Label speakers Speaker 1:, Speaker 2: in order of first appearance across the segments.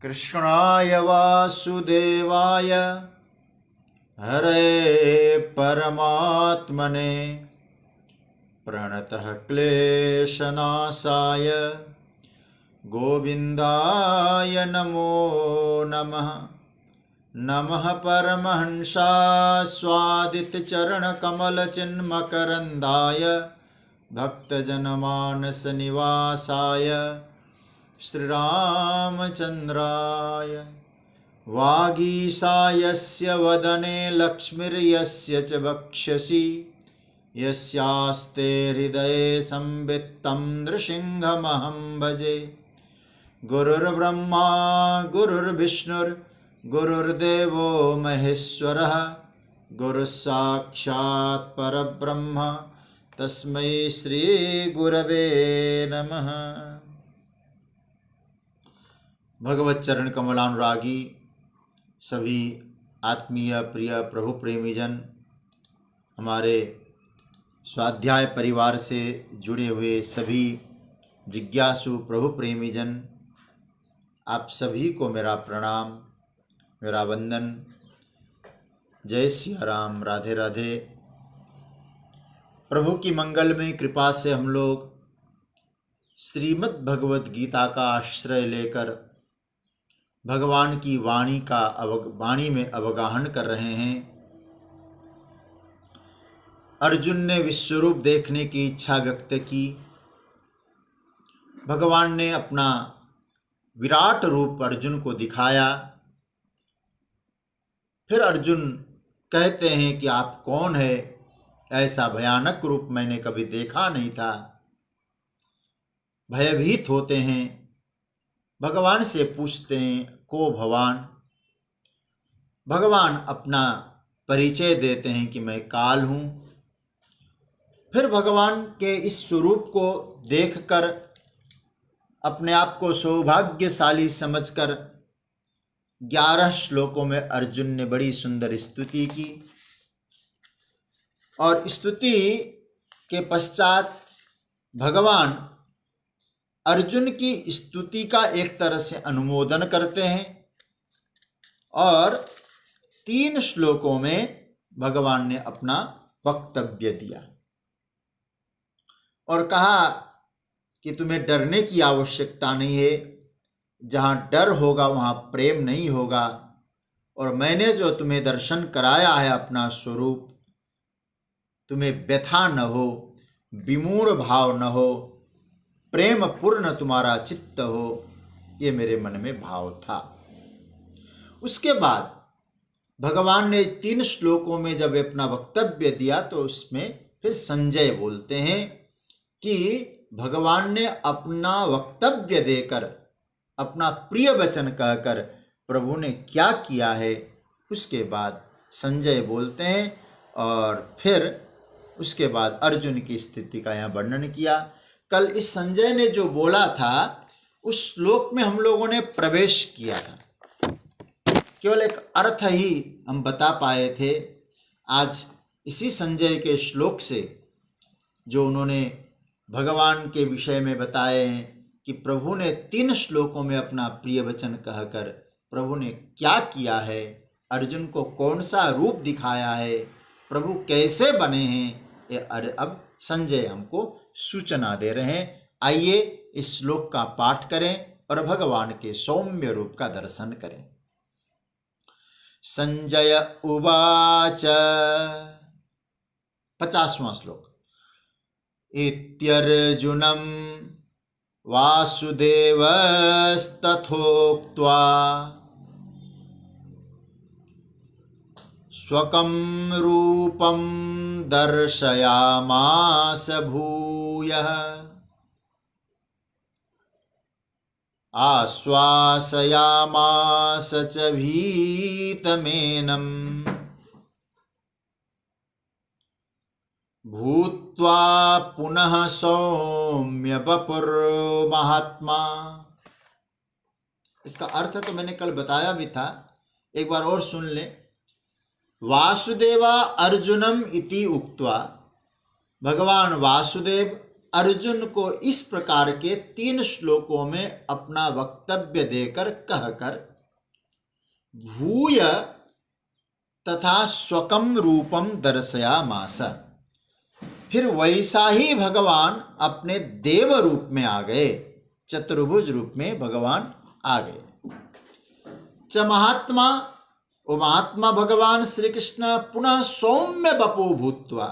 Speaker 1: कृष्णाय वासुदेवाय हरे परमात्मने प्रणतः क्लेशनाशाय गोविन्दाय नमो नमः। नमः परमहंसास्वादितचरणकमलचिन्मकरन्दाय भक्तजनमानसनिवासाय श्रीरामचन्द्राय वागीशायस्य वदने लक्ष्मीर्यस्य च वक्षसि यस्यास्ते हृदये संवित्तं नृसिंहमहं भजे। गुरुर्ब्रह्मा गुरुर्विष्णुर्गुरुर्देवो महेश्वरः गुरुस्साक्षात् परब्रह्म तस्मै श्रीगुरवे नमः। भगवत चरण कमलानुरागी सभी आत्मीय प्रिय प्रभु प्रेमीजन, हमारे स्वाध्याय परिवार से जुड़े हुए सभी जिज्ञासु प्रभु प्रेमीजन, आप सभी को मेरा प्रणाम, मेरा वंदन। जय सिया राम, राधे राधे। प्रभु की मंगलमय कृपा से हम लोग श्रीमद् भगवत गीता का आश्रय लेकर भगवान की वाणी में अवगाहन कर रहे हैं। अर्जुन ने विश्वरूप देखने की इच्छा व्यक्त की। भगवान ने अपना विराट रूप अर्जुन को दिखाया। फिर अर्जुन कहते हैं कि आप कौन है? ऐसा भयानक रूप मैंने कभी देखा नहीं था। भयभीत होते हैं, भगवान से पूछते हैं को भगवान। भगवान अपना परिचय देते हैं कि मैं काल हूँ। फिर भगवान के इस स्वरूप को देखकर अपने आप को सौभाग्यशाली समझकर 11 श्लोकों में अर्जुन ने बड़ी सुंदर स्तुति की। और स्तुति के पश्चात भगवान अर्जुन की स्तुति का एक तरह से अनुमोदन करते हैं और 3 श्लोकों में भगवान ने अपना वक्तव्य दिया और कहा कि तुम्हें डरने की आवश्यकता नहीं है। जहाँ डर होगा वहाँ प्रेम नहीं होगा। और मैंने जो तुम्हें दर्शन कराया है अपना स्वरूप, तुम्हें व्यथा न हो, विमूढ़ भाव न हो, प्रेम पूर्ण तुम्हारा चित्त हो, ये मेरे मन में भाव था। उसके बाद भगवान ने 3 श्लोकों में जब अपना वक्तव्य दिया तो उसमें फिर संजय बोलते हैं कि भगवान ने अपना वक्तव्य देकर, अपना प्रिय वचन कहकर प्रभु ने क्या किया है, उसके बाद संजय बोलते हैं। और फिर उसके बाद अर्जुन की स्थिति का यहाँ वर्णन किया। कल इस संजय ने जो बोला था उस श्लोक में हम लोगों ने प्रवेश किया था, केवल एक अर्थ ही हम बता पाए थे। आज इसी संजय के श्लोक से जो उन्होंने भगवान के विषय में बताए हैं कि प्रभु ने 3 श्लोकों में अपना प्रिय वचन कहकर प्रभु ने क्या किया है, अर्जुन को कौन सा रूप दिखाया है, प्रभु कैसे बने हैं, ये अब संजय हमको सूचना दे रहे हैं। आइए इस श्लोक का पाठ करें और भगवान के सौम्य रूप का दर्शन करें। संजय उवाच, 50वां श्लोक। इत्यर्जुनं वासुदेवस्तथोक्त्वा स्वकं रूपं दर्शयामास भूयः आश्वासयामास च भीतमेनं भूत्वा पुनः सौम्य वपुर्महात्मा। इसका अर्थ तो मैंने कल बताया भी था, एक बार और सुन लें। वासुदेवा अर्जुनम इति उक्त्वा, भगवान वासुदेव अर्जुन को इस प्रकार के 3 श्लोकों में अपना वक्तव्य देकर कहकर भूय तथा स्वकम रूपम दर्शयामास। फिर वैसा ही भगवान अपने देव रूप में आ गए, चतुर्भुज रूप में भगवान आ गए। च महात्मा, वो महात्मा भगवान श्री कृष्ण पुनः सौम्य बपो भूत्वा,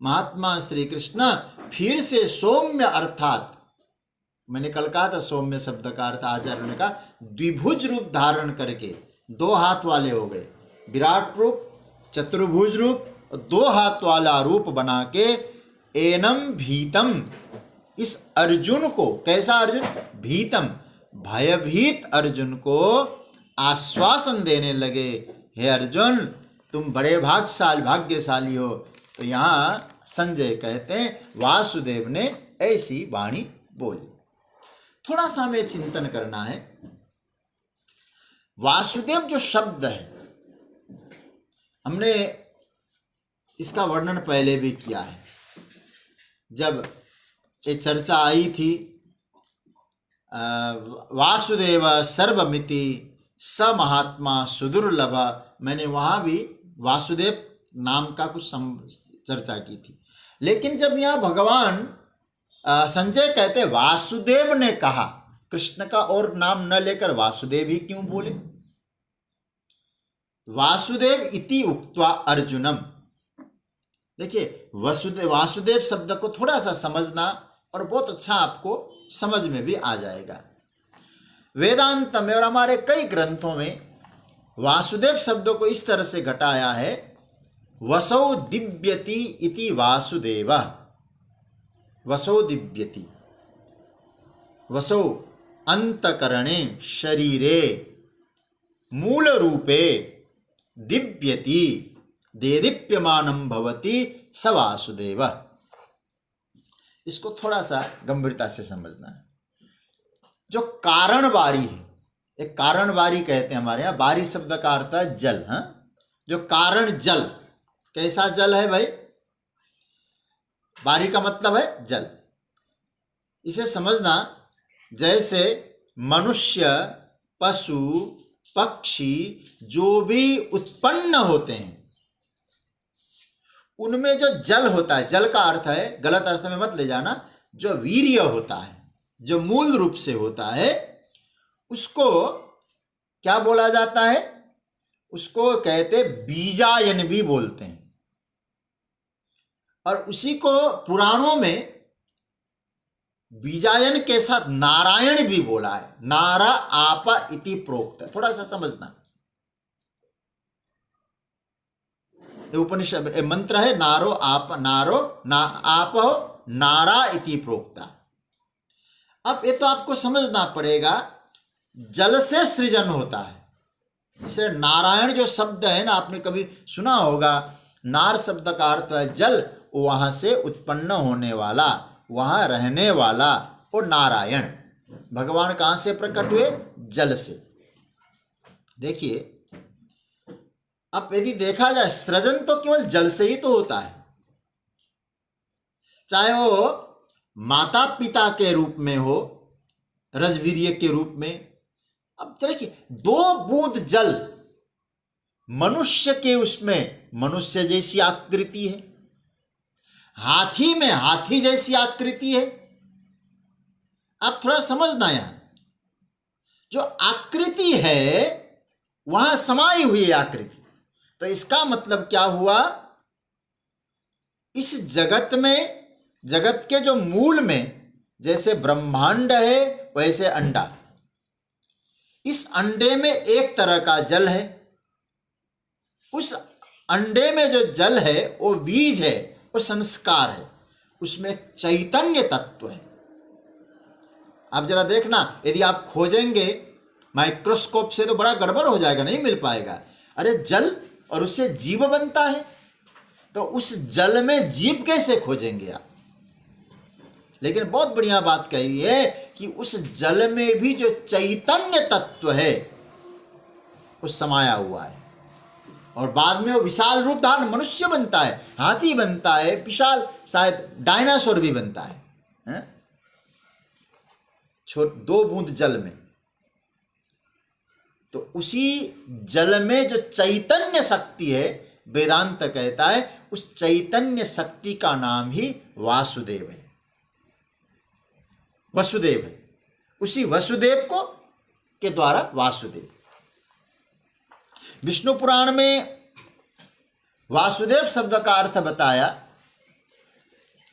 Speaker 1: महात्मा श्री कृष्ण फिर से सौम्य अर्थात, मैंने कल कहा था सौम्य शब्द का अर्थ आचार्य ने कहा द्विभुज रूप धारण करके 2 हाथ वाले हो गए, विराट रूप, चतुर्भुज रूप, 2 हाथ वाला रूप बना के एनम भीतम, इस अर्जुन को, कैसा अर्जुन, भीतम, भयभीत अर्जुन को आश्वासन देने लगे, हे अर्जुन तुम बड़े भाग्यशाली हो। तो यहाँ संजय कहते हैं वासुदेव ने ऐसी वाणी बोली। थोड़ा सा हमें चिंतन करना है। वासुदेव जो शब्द है, हमने इसका वर्णन पहले भी किया है। जब ये चर्चा आई थी वासुदेव सर्वमिति स महात्मा सुदुर्लभ, मैंने वहाँ भी वासुदेव नाम का कुछ चर्चा की थी। लेकिन जब यहाँ भगवान संजय कहते वासुदेव ने कहा, कृष्ण का और नाम न लेकर वासुदेव ही क्यों बोले? वासुदेव इति उक्त्वा अर्जुनम, देखिए वासुदेव शब्द को थोड़ा सा समझना और बहुत अच्छा आपको समझ में भी आ जाएगा। वेदांत में और हमारे कई ग्रंथों में वासुदेव शब्दों को इस तरह से घटाया है, वसौ दिव्यति इति वासुदेव, वसौ दिव्यति, वसौ अंतकरणे शरीरे मूल रूपे दिव्यति देदीप्यमानं भवति स वासुदेव। इसको थोड़ा सा गंभीरता से समझना है। जो कारण बारी है, एक कारण बारी कहते हैं हमारे यहाँ, बारी शब्द का अर्थ है जल। हाँ, जो कारण जल, कैसा जल है भाई? बारी का मतलब है जल। इसे समझना जैसे मनुष्य, पशु, पक्षी जो भी उत्पन्न होते हैं उनमें जो जल होता है, जल का अर्थ है, गलत अर्थ में मत ले जाना, जो वीर्य होता है, जो मूल रूप से होता है, उसको क्या बोला जाता है? उसको कहते बीजायन भी बोलते हैं। और उसी को पुराणों में बीजायन के साथ नारायण भी बोला है, नारा आपा इति प्रोक्त है। थोड़ा सा समझना, उपनिषद मंत्र है नारो आप, नारो ना आप नारा इति प्रोक्ता। अब ये तो आपको समझना पड़ेगा, जल से सृजन होता है। इसलिए नारायण जो शब्द है ना, आपने कभी सुना होगा, नार शब्द का अर्थ है जल, वहां से उत्पन्न होने वाला, वहां रहने वाला, और नारायण भगवान कहां से प्रकट हुए? जल से। देखिए, अब यदि देखा जाए, सृजन तो केवल जल से ही तो होता है, चाहे वो माता पिता के रूप में हो, रजवीर्य के रूप में। अब देखिए, 2 बूंद जल मनुष्य के, उसमें मनुष्य जैसी आकृति है, हाथी में हाथी जैसी आकृति है। आप थोड़ा समझना, यहां जो आकृति है वहां समाई हुई आकृति। तो इसका मतलब क्या हुआ? इस जगत में, जगत के जो मूल में जैसे ब्रह्मांड है वैसे अंडा, इस अंडे में एक तरह का जल है, उस अंडे में जो जल है वो बीज है, वो संस्कार है, उसमें चैतन्य तत्व है। आप जरा देखना, यदि आप खोजेंगे माइक्रोस्कोप से तो बड़ा गड़बड़ हो जाएगा, नहीं मिल पाएगा। अरे जल और उससे जीव बनता है, तो उस जल में जीव कैसे खोजेंगे आप? लेकिन बहुत बढ़िया बात कही है कि उस जल में भी जो चैतन्य तत्व है वो समाया हुआ है, और बाद में वो विशाल रूप धारण मनुष्य बनता है, हाथी बनता है, विशाल शायद डायनासोर भी बनता है। हैं, 2 बूंद जल में, तो उसी जल में जो चैतन्य शक्ति है, वेदांत कहता है उस चैतन्य शक्ति का नाम ही वासुदेव है, वसुदेव है। उसी वसुदेव को के द्वारा वासुदेव। विष्णु पुराण में वासुदेव शब्द का अर्थ बताया,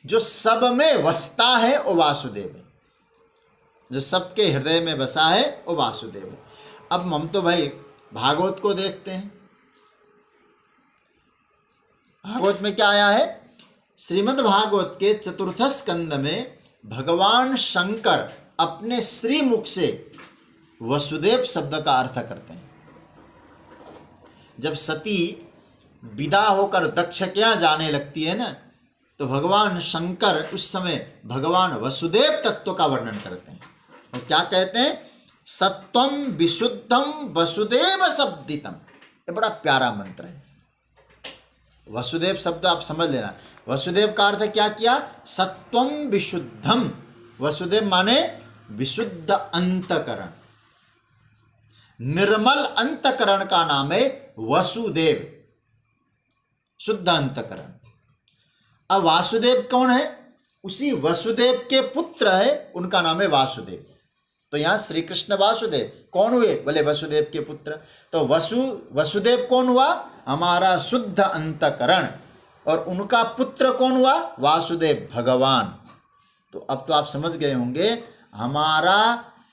Speaker 1: जो सब में बसता है वो वासुदेव है, जो सबके हृदय में बसा है वो वासुदेव है। अब हम तो भाई भागवत को देखते हैं, भागवत में क्या आया है? श्रीमद् भागवत के 4th स्कंद में भगवान शंकर अपने श्री मुख से वसुदेव शब्द का अर्थ करते हैं। जब सती विदा होकर दक्ष के यहाँ जाने लगती है ना, तो भगवान शंकर उस समय भगवान वसुदेव तत्व का वर्णन करते हैं और क्या कहते हैं? सत्वम विशुद्धम वसुदेव शब्दितम। ये बड़ा प्यारा मंत्र है। वसुदेव शब्द आप समझ लेना, वसुदेव का अर्थ क्या किया? सत्वम विशुद्धम। वसुदेव माने विशुद्ध अंतकरण, निर्मल अंतकरण का नाम है वसुदेव, शुद्ध अंतकरण। अब वासुदेव कौन है? उसी वसुदेव के पुत्र है, उनका नाम है वासुदेव। तो यहां श्री कृष्ण वासुदेव कौन हुए? बोले वसुदेव के पुत्र। तो वसुदेव कौन हुआ? हमारा शुद्ध अंतकरण। और उनका पुत्र कौन हुआ? वासुदेव भगवान। तो अब तो आप समझ गए होंगे, हमारा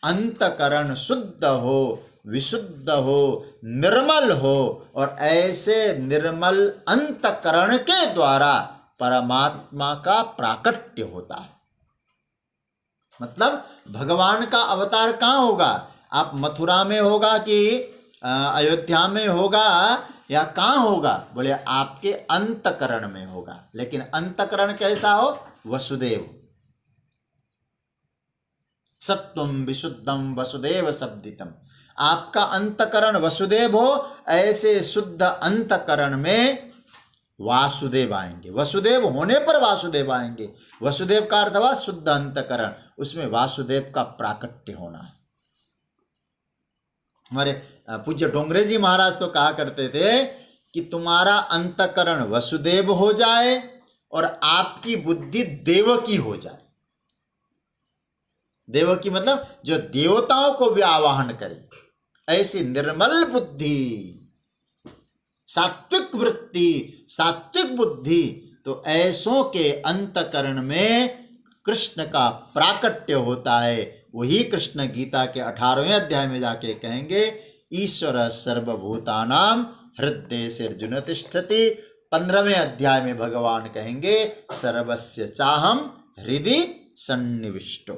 Speaker 1: अंतकरण शुद्ध हो, विशुद्ध हो, निर्मल हो, और ऐसे निर्मल अंतकरण के द्वारा परमात्मा का प्राकट्य होता है। मतलब भगवान का अवतार कहाँ होगा? आप मथुरा में होगा कि अयोध्या में होगा या कहाँ होगा? बोले आपके अंतकरण में होगा। लेकिन अंतकरण कैसा हो? वसुदेव। सत्वम विशुद्धम वसुदेव शब्दितम। आपका अंतकरण वसुदेव हो, ऐसे शुद्ध अंतकरण में वासुदेव आएंगे। वसुदेव होने पर वासुदेव आएंगे। वसुदेव का अर्थ हुआ शुद्ध अंतकरण, उसमें वासुदेव का प्राकट्य होना है। हमारे पूज्य डोंगरे जी महाराज तो कहा करते थे कि तुम्हारा अंतकरण वसुदेव हो जाए और आपकी बुद्धि देवकी हो जाए। देवकी मतलब जो देवताओं को भी आवाहन करे, ऐसी निर्मल बुद्धि, सात्विक वृत्ति, सात्विक बुद्धि। तो ऐसों के अंतकरण में कृष्ण का प्राकट्य होता है। वही कृष्ण गीता के 18वें अध्याय में जाके कहेंगे, ईश्वर सर्वभूतानां हृदयेर्जुन तिष्ठति। 15वें अध्याय में भगवान कहेंगे, सर्वस्य चाहम हृदि सन्निविष्टो।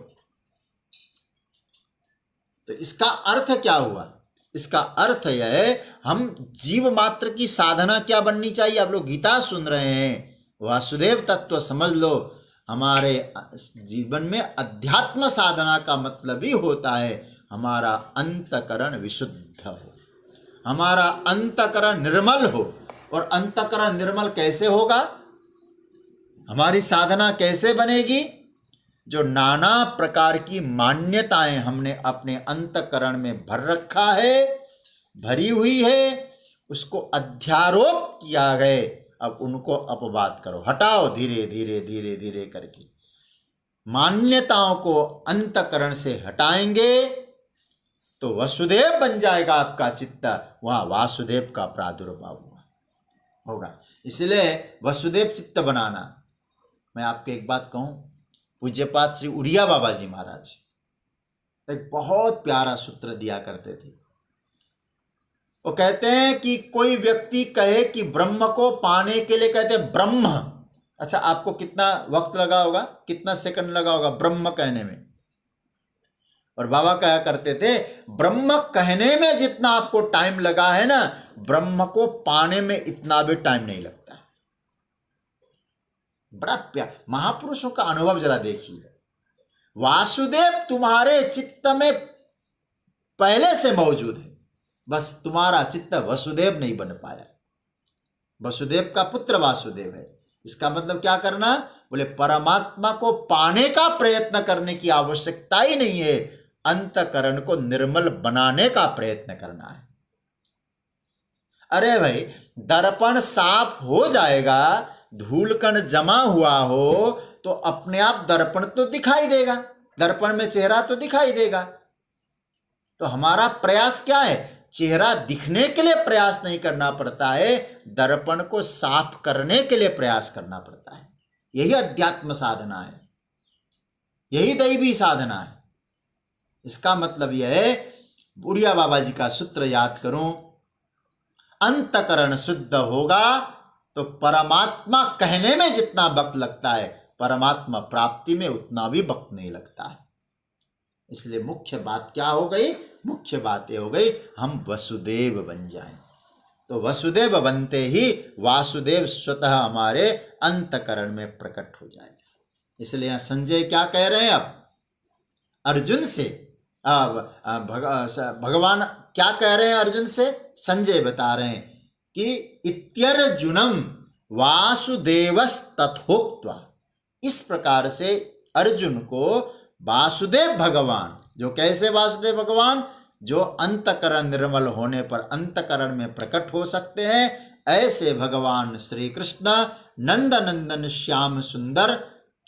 Speaker 1: तो इसका अर्थ क्या हुआ? इसका अर्थ यह है, हम जीव मात्र की साधना क्या बननी चाहिए? आप लोग गीता सुन रहे हैं, वासुदेव तत्व समझ लो। हमारे जीवन में अध्यात्म साधना का मतलब ही होता है हमारा अंतकरण विशुद्ध हो, हमारा अंतकरण निर्मल हो। और अंतकरण निर्मल कैसे होगा? हमारी साधना कैसे बनेगी? जो नाना प्रकार की मान्यताएं हमने अपने अंतकरण में भर रखा है, भरी हुई है, उसको अध्यारोप किया है। अब उनको अपवाद करो, हटाओ धीरे धीरे धीरे धीरे करके। मान्यताओं को अंतकरण से हटाएंगे तो वसुदेव बन जाएगा आपका चित्त, वहां वासुदेव का प्रादुर्भाव होगा। इसलिए वसुदेव चित्त बनाना। मैं आपको एक बात कहूं, पूज्यपाद श्री उड़िया बाबा जी महाराज एक बहुत प्यारा सूत्र दिया करते थे। वो कहते हैं कि कोई व्यक्ति कहे कि ब्रह्म को पाने के लिए, कहते हैं ब्रह्म, अच्छा आपको कितना वक्त लगा होगा, कितना सेकंड लगा होगा ब्रह्म कहने में? और बाबा कहा करते थे, ब्रह्म कहने में जितना आपको टाइम लगा है ना, ब्रह्म को पाने में इतना भी टाइम नहीं लगता। बड़ा प्यार, महापुरुषों का अनुभव जरा देखिए। वासुदेव तुम्हारे चित्त में पहले से मौजूद है, बस तुम्हारा चित्त वसुदेव नहीं बन पाया। वसुदेव का पुत्र वासुदेव है। इसका मतलब क्या करना? बोले परमात्मा को पाने का प्रयत्न करने की आवश्यकता ही नहीं है, अंतकरण को निर्मल बनाने का प्रयत्न करना है। अरे भाई, दर्पण साफ हो जाएगा, धूलकण जमा हुआ हो तो अपने आप दर्पण तो दिखाई देगा, दर्पण में चेहरा तो दिखाई देगा। तो हमारा प्रयास क्या है? चेहरा दिखने के लिए प्रयास नहीं करना पड़ता है, दर्पण को साफ करने के लिए प्रयास करना पड़ता है। यही अध्यात्म साधना है, यही दैवी साधना है। इसका मतलब यह है, बुढ़िया बाबा जी का सूत्र याद करूं, अंतकरण शुद्ध होगा तो परमात्मा कहने में जितना वक्त लगता है, परमात्मा प्राप्ति में उतना भी वक्त नहीं लगता है। इसलिए मुख्य बात क्या हो गई? मुख्य बात ये हो गई, हम वसुदेव बन जाएं। तो वसुदेव बनते ही वासुदेव स्वतः हमारे अंतकरण में प्रकट हो जाएगा। इसलिए यहां संजय क्या कह रहे हैं? अब अर्जुन से भगवान क्या कह रहे हैं? अर्जुन से संजय बता रहे हैं कि इत्यर्जुनम वासुदेवस्तथोक्त्वा। इस प्रकार से अर्जुन को वासुदेव भगवान, जो कैसे वासुदेव भगवान, जो अंतकरण निर्मल होने पर अंतकरण में प्रकट हो सकते हैं, ऐसे भगवान श्री कृष्ण नंद नंदन श्याम सुंदर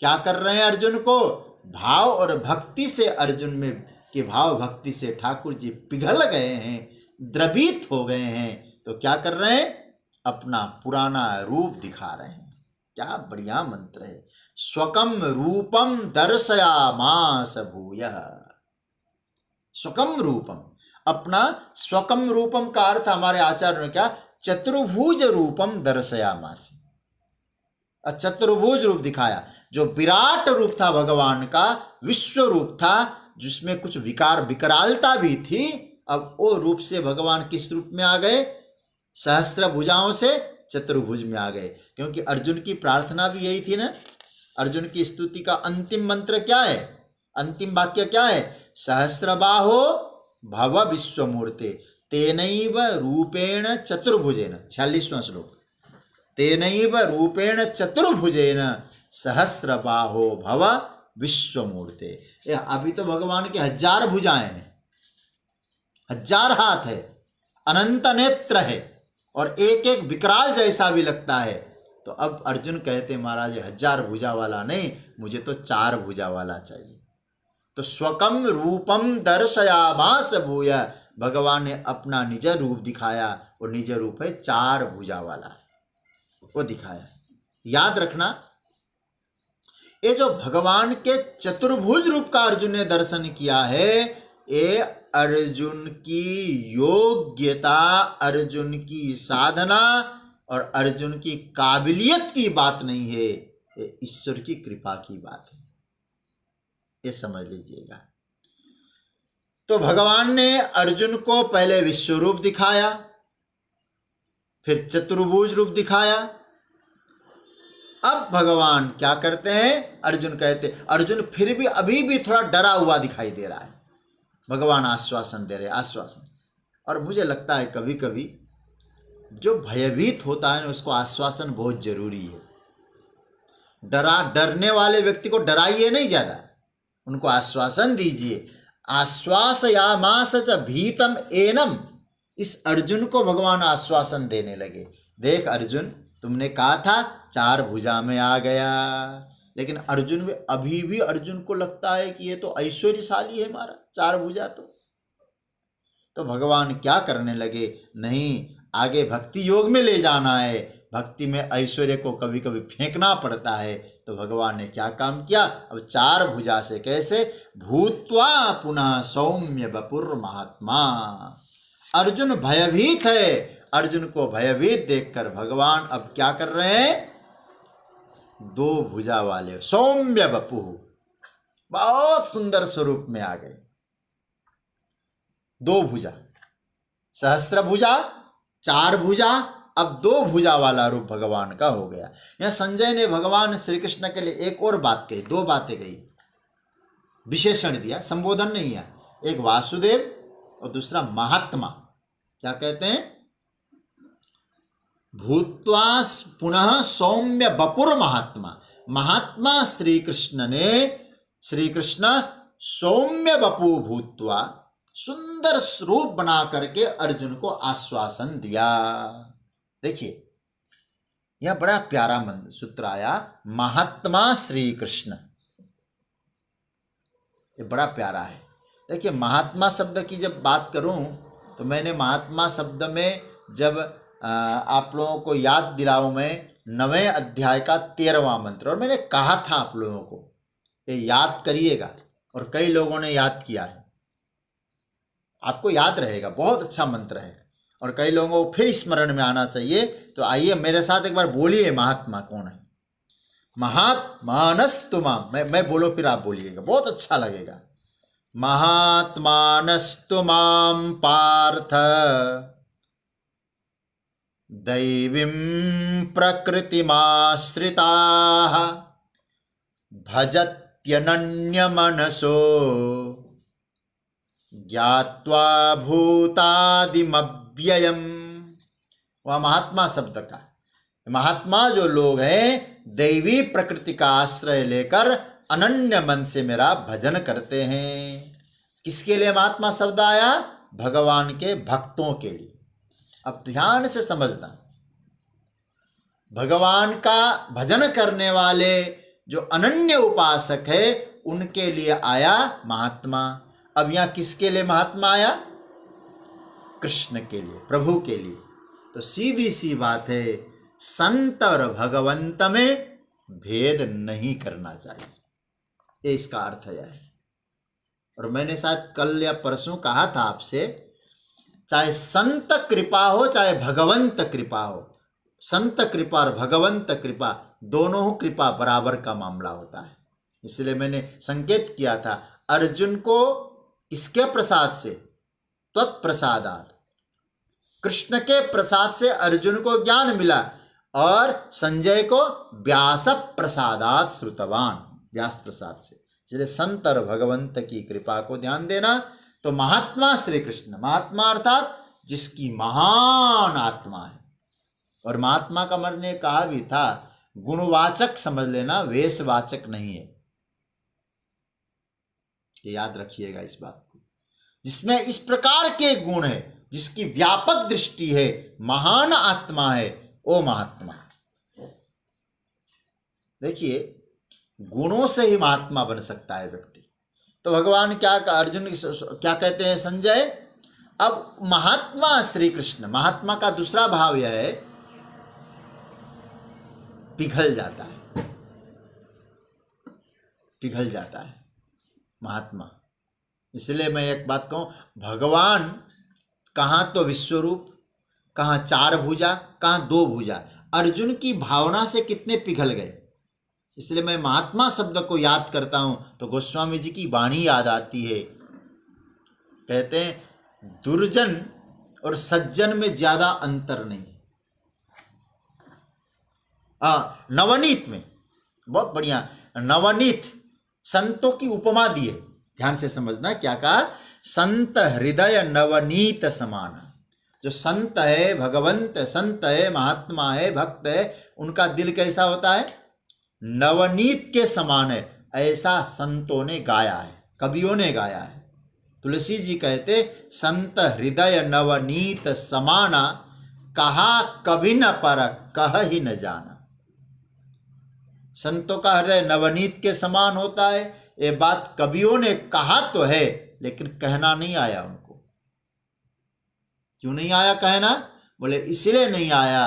Speaker 1: क्या कर रहे हैं? अर्जुन को भाव और भक्ति से, अर्जुन में कि भाव भक्ति से ठाकुर जी पिघल गए हैं, द्रवित हो गए हैं। तो क्या कर रहे हैं? अपना पुराना रूप दिखा रहे हैं। क्या बढ़िया मंत्र है, स्वकम रूपम दर्शयामास भूयः। स्वकम रूपम, अपना स्वकम रूपम का अर्थ हमारे आचार्य ने क्या? चतुर्भुज रूपम दर्शयामास। चतुर्भुज रूप दिखाया, जो विराट रूप था भगवान का, विश्व रूप था, जिसमें कुछ विकार विकरालता भी थी। अब वो रूप से भगवान किस रूप में आ गए? सहस्त्र भुजाओं से चतुर्भुज में आ गए। क्योंकि अर्जुन की प्रार्थना भी यही थी ना। अर्जुन की स्तुति का अंतिम मंत्र क्या है? अंतिम वाक्य क्या है? सहस्रबाहो भव विश्वमूर्ते तेनैव रूपेण चतुर्भुजेन। 46वां श्लोक। तेनैव रूपेण चतुर्भुजेन सहस्रबाहो भव विश्वमूर्ते। अभी तो भगवान के 1000 भुजाएं हैं, 1000 हाथ है, अनंत नेत्र है और एक एक विकराल जैसा भी लगता है। तो अब अर्जुन कहते महाराज 1000 भुजा वाला नहीं, मुझे तो 4 भुजा वाला चाहिए। तो स्वकम रूपम दर्शयामास भूय, भगवान ने अपना निज रूप दिखाया, और निज रूप है 4 भुजा वाला, वो दिखाया। याद रखना, ये जो भगवान के चतुर्भुज रूप का अर्जुन ने दर्शन किया है, ये अर्जुन की योग्यता, अर्जुन की साधना और अर्जुन की काबिलियत की बात नहीं है, ये ईश्वर की कृपा की बात है। ये समझ लीजिएगा। तो भगवान ने अर्जुन को पहले विश्व रूप दिखाया, फिर चतुर्भुज रूप दिखाया। अब भगवान क्या करते हैं? अर्जुन कहते, अर्जुन फिर भी अभी भी थोड़ा डरा हुआ दिखाई दे रहा है। भगवान आश्वासन दे रहे, आश्वासन। और मुझे लगता है कभी कभी जो भयभीत होता है ना, उसको आश्वासन बहुत जरूरी है। डरने वाले व्यक्ति को डराइए नहीं ज्यादा, उनको आश्वासन दीजिए। आश्वासयामास च भीतम एनम। इस अर्जुन को भगवान आश्वासन देने लगे, देख अर्जुन, तुमने कहा था 4 भुजा में आ गया, लेकिन अर्जुन में अभी भी अर्जुन को लगता है कि ये तो ऐश्वर्यशाली है हमारा, 4 भुजा। तो भगवान क्या करने लगे? नहीं, आगे भक्ति योग में ले जाना है, भक्ति में ऐश्वर्य को कभी कभी फेंकना पड़ता है। तो भगवान ने क्या काम किया? अब 4 भुजा से कैसे? भूत्वा पुनः सौम्य वपुर महात्मा। अर्जुन भयभीत है, अर्जुन को भयभीत देखकर भगवान अब क्या कर रहे हैं? 2 भुजा वाले सौम्य वपु, बहुत सुंदर स्वरूप में आ गए। 2 भुजा, सहस्त्र भुजा, 4 भुजा, अब 2 भुजा वाला रूप भगवान का हो गया। यहां संजय ने भगवान श्री कृष्ण के लिए एक और बात कही, 2 बातें कही, विशेषण दिया, संबोधन नहीं है। एक वासुदेव और दूसरा महात्मा। क्या कहते हैं? भूत्वा पुनः सौम्य वपुर महात्मा। महात्मा श्री कृष्ण ने, श्री कृष्ण सौम्य वपु भूत्वा, सुंदर स्वरूप बना करके अर्जुन को आश्वासन दिया। देखिए यह बड़ा प्यारा मंत्र सूत्र आया, महात्मा श्री कृष्ण, ये बड़ा प्यारा है। देखिए महात्मा शब्द की जब बात करूं तो मैंने महात्मा शब्द में जब आप लोगों को याद दिलाऊं मैं 9वें अध्याय का 13वां मंत्र, और मैंने कहा था आप लोगों को ये याद करिएगा, और कई लोगों ने याद किया है, आपको याद रहेगा, बहुत अच्छा मंत्र है, और कई लोगों को फिर स्मरण में आना चाहिए। तो आइए मेरे साथ एक बार बोलिए महात्मा कौन है। महात्मानस्तु माम, मैं बोलो फिर आप बोलिएगा, बहुत अच्छा लगेगा। महात्मानस्तु माम पार्थ दैवीं प्रकृतिमाश्रिताः भजत्यनन्यमनसो ज्ञात्वा भूतादिमव्ययम्। वह महात्मा शब्द का, महात्मा जो लोग हैं दैवी प्रकृति का आश्रय लेकर अनन्य मन से मेरा भजन करते हैं। किसके लिए महात्मा शब्द आया? भगवान के भक्तों के लिए। अब ध्यान से समझना, भगवान का भजन करने वाले जो अनन्य उपासक है उनके लिए आया महात्मा। अब यहां किसके लिए महात्मा आया? कृष्ण के लिए, प्रभु के लिए। तो सीधी सी बात है, संत और भगवंत में भेद नहीं करना चाहिए, ये इसका अर्थ है। और मैंने शायद कल या परसों कहा था आपसे, चाहे संत कृपा हो चाहे भगवंत कृपा हो, संत कृपा और भगवंत कृपा दोनों कृपा बराबर का मामला होता है। इसलिए मैंने संकेत किया था अर्जुन को किसके प्रसाद से? त्वत्प्रसादात्, कृष्ण के प्रसाद से अर्जुन को ज्ञान मिला, और संजय को व्यास प्रसादात् श्रुतवान, व्यास प्रसाद से। इसलिए संत और भगवंत की कृपा को ध्यान देना। तो महात्मा श्री कृष्ण, महात्मा अर्थात जिसकी महान आत्मा है। और महात्मा का मैंने कहा भी था, गुणवाचक समझ लेना, वेशवाचक नहीं है, ये याद रखिएगा इस बात को। जिसमें इस प्रकार के गुण है, जिसकी व्यापक दृष्टि है, महान आत्मा है, ओ महात्मा। देखिए गुणों से ही महात्मा बन सकता है व्यक्ति। तो भगवान क्या, अर्जुन क्या कहते हैं संजय? अब महात्मा श्री कृष्ण, महात्मा का दूसरा भाव यह है, पिघल जाता है, पिघल जाता है महात्मा। इसलिए मैं एक बात कहूं, भगवान कहां तो विश्वरूप, कहां चार भुजा, कहां दो भुजा, अर्जुन की भावना से कितने पिघल गए। इसलिए मैं महात्मा शब्द को याद करता हूं तो गोस्वामी जी की वाणी याद आती है। कहते हैं दुर्जन और सज्जन में ज्यादा अंतर नहीं। नवनीत में, बहुत बढ़िया, नवनीत संतों की उपमा दी है, ध्यान से समझना क्या कहा? संत हृदय नवनीत समान। जो संत है, भगवंत संत है, महात्मा है, भक्त है, उनका दिल कैसा होता है? नवनीत के समान है। ऐसा संतों ने गाया है, कवियों ने गाया है। तुलसी जी कहते संत हृदय नवनीत समाना, कहा कभी न पर कह ही न जाना। संतों का हृदय नवनीत के समान होता है, ये बात कवियों ने कहा तो है, लेकिन कहना नहीं आया उनको। क्यों नहीं आया कहना? बोले इसलिए नहीं आया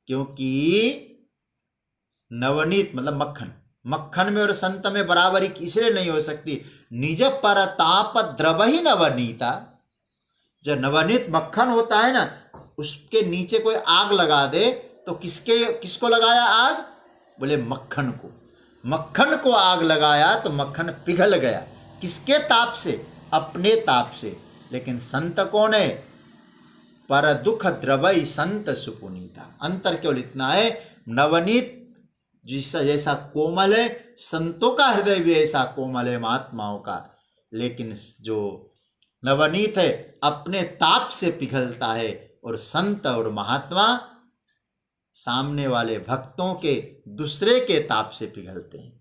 Speaker 1: क्योंकि नवनीत मतलब मक्खन, मक्खन में और संत में बराबरी इसलिए नहीं हो सकती। निज पर ताप द्रव ही नवनीता। जो नवनीत मक्खन होता है ना, उसके नीचे कोई आग लगा दे तो किसको लगाया आग? बोले मक्खन को। मक्खन को आग लगाया तो मक्खन पिघल गया। किसके ताप से? अपने ताप से। लेकिन संत कौन है? पर दुख द्रवई संत सुपुनीता। अंतर केवल इतना है, नवनीत जैसा कोमल है, संतों का हृदय भी ऐसा कोमल है महात्माओं का। लेकिन जो नवनीत है अपने ताप से पिघलता है, और संत और महात्मा सामने वाले भक्तों के दूसरे के ताप से पिघलते हैं।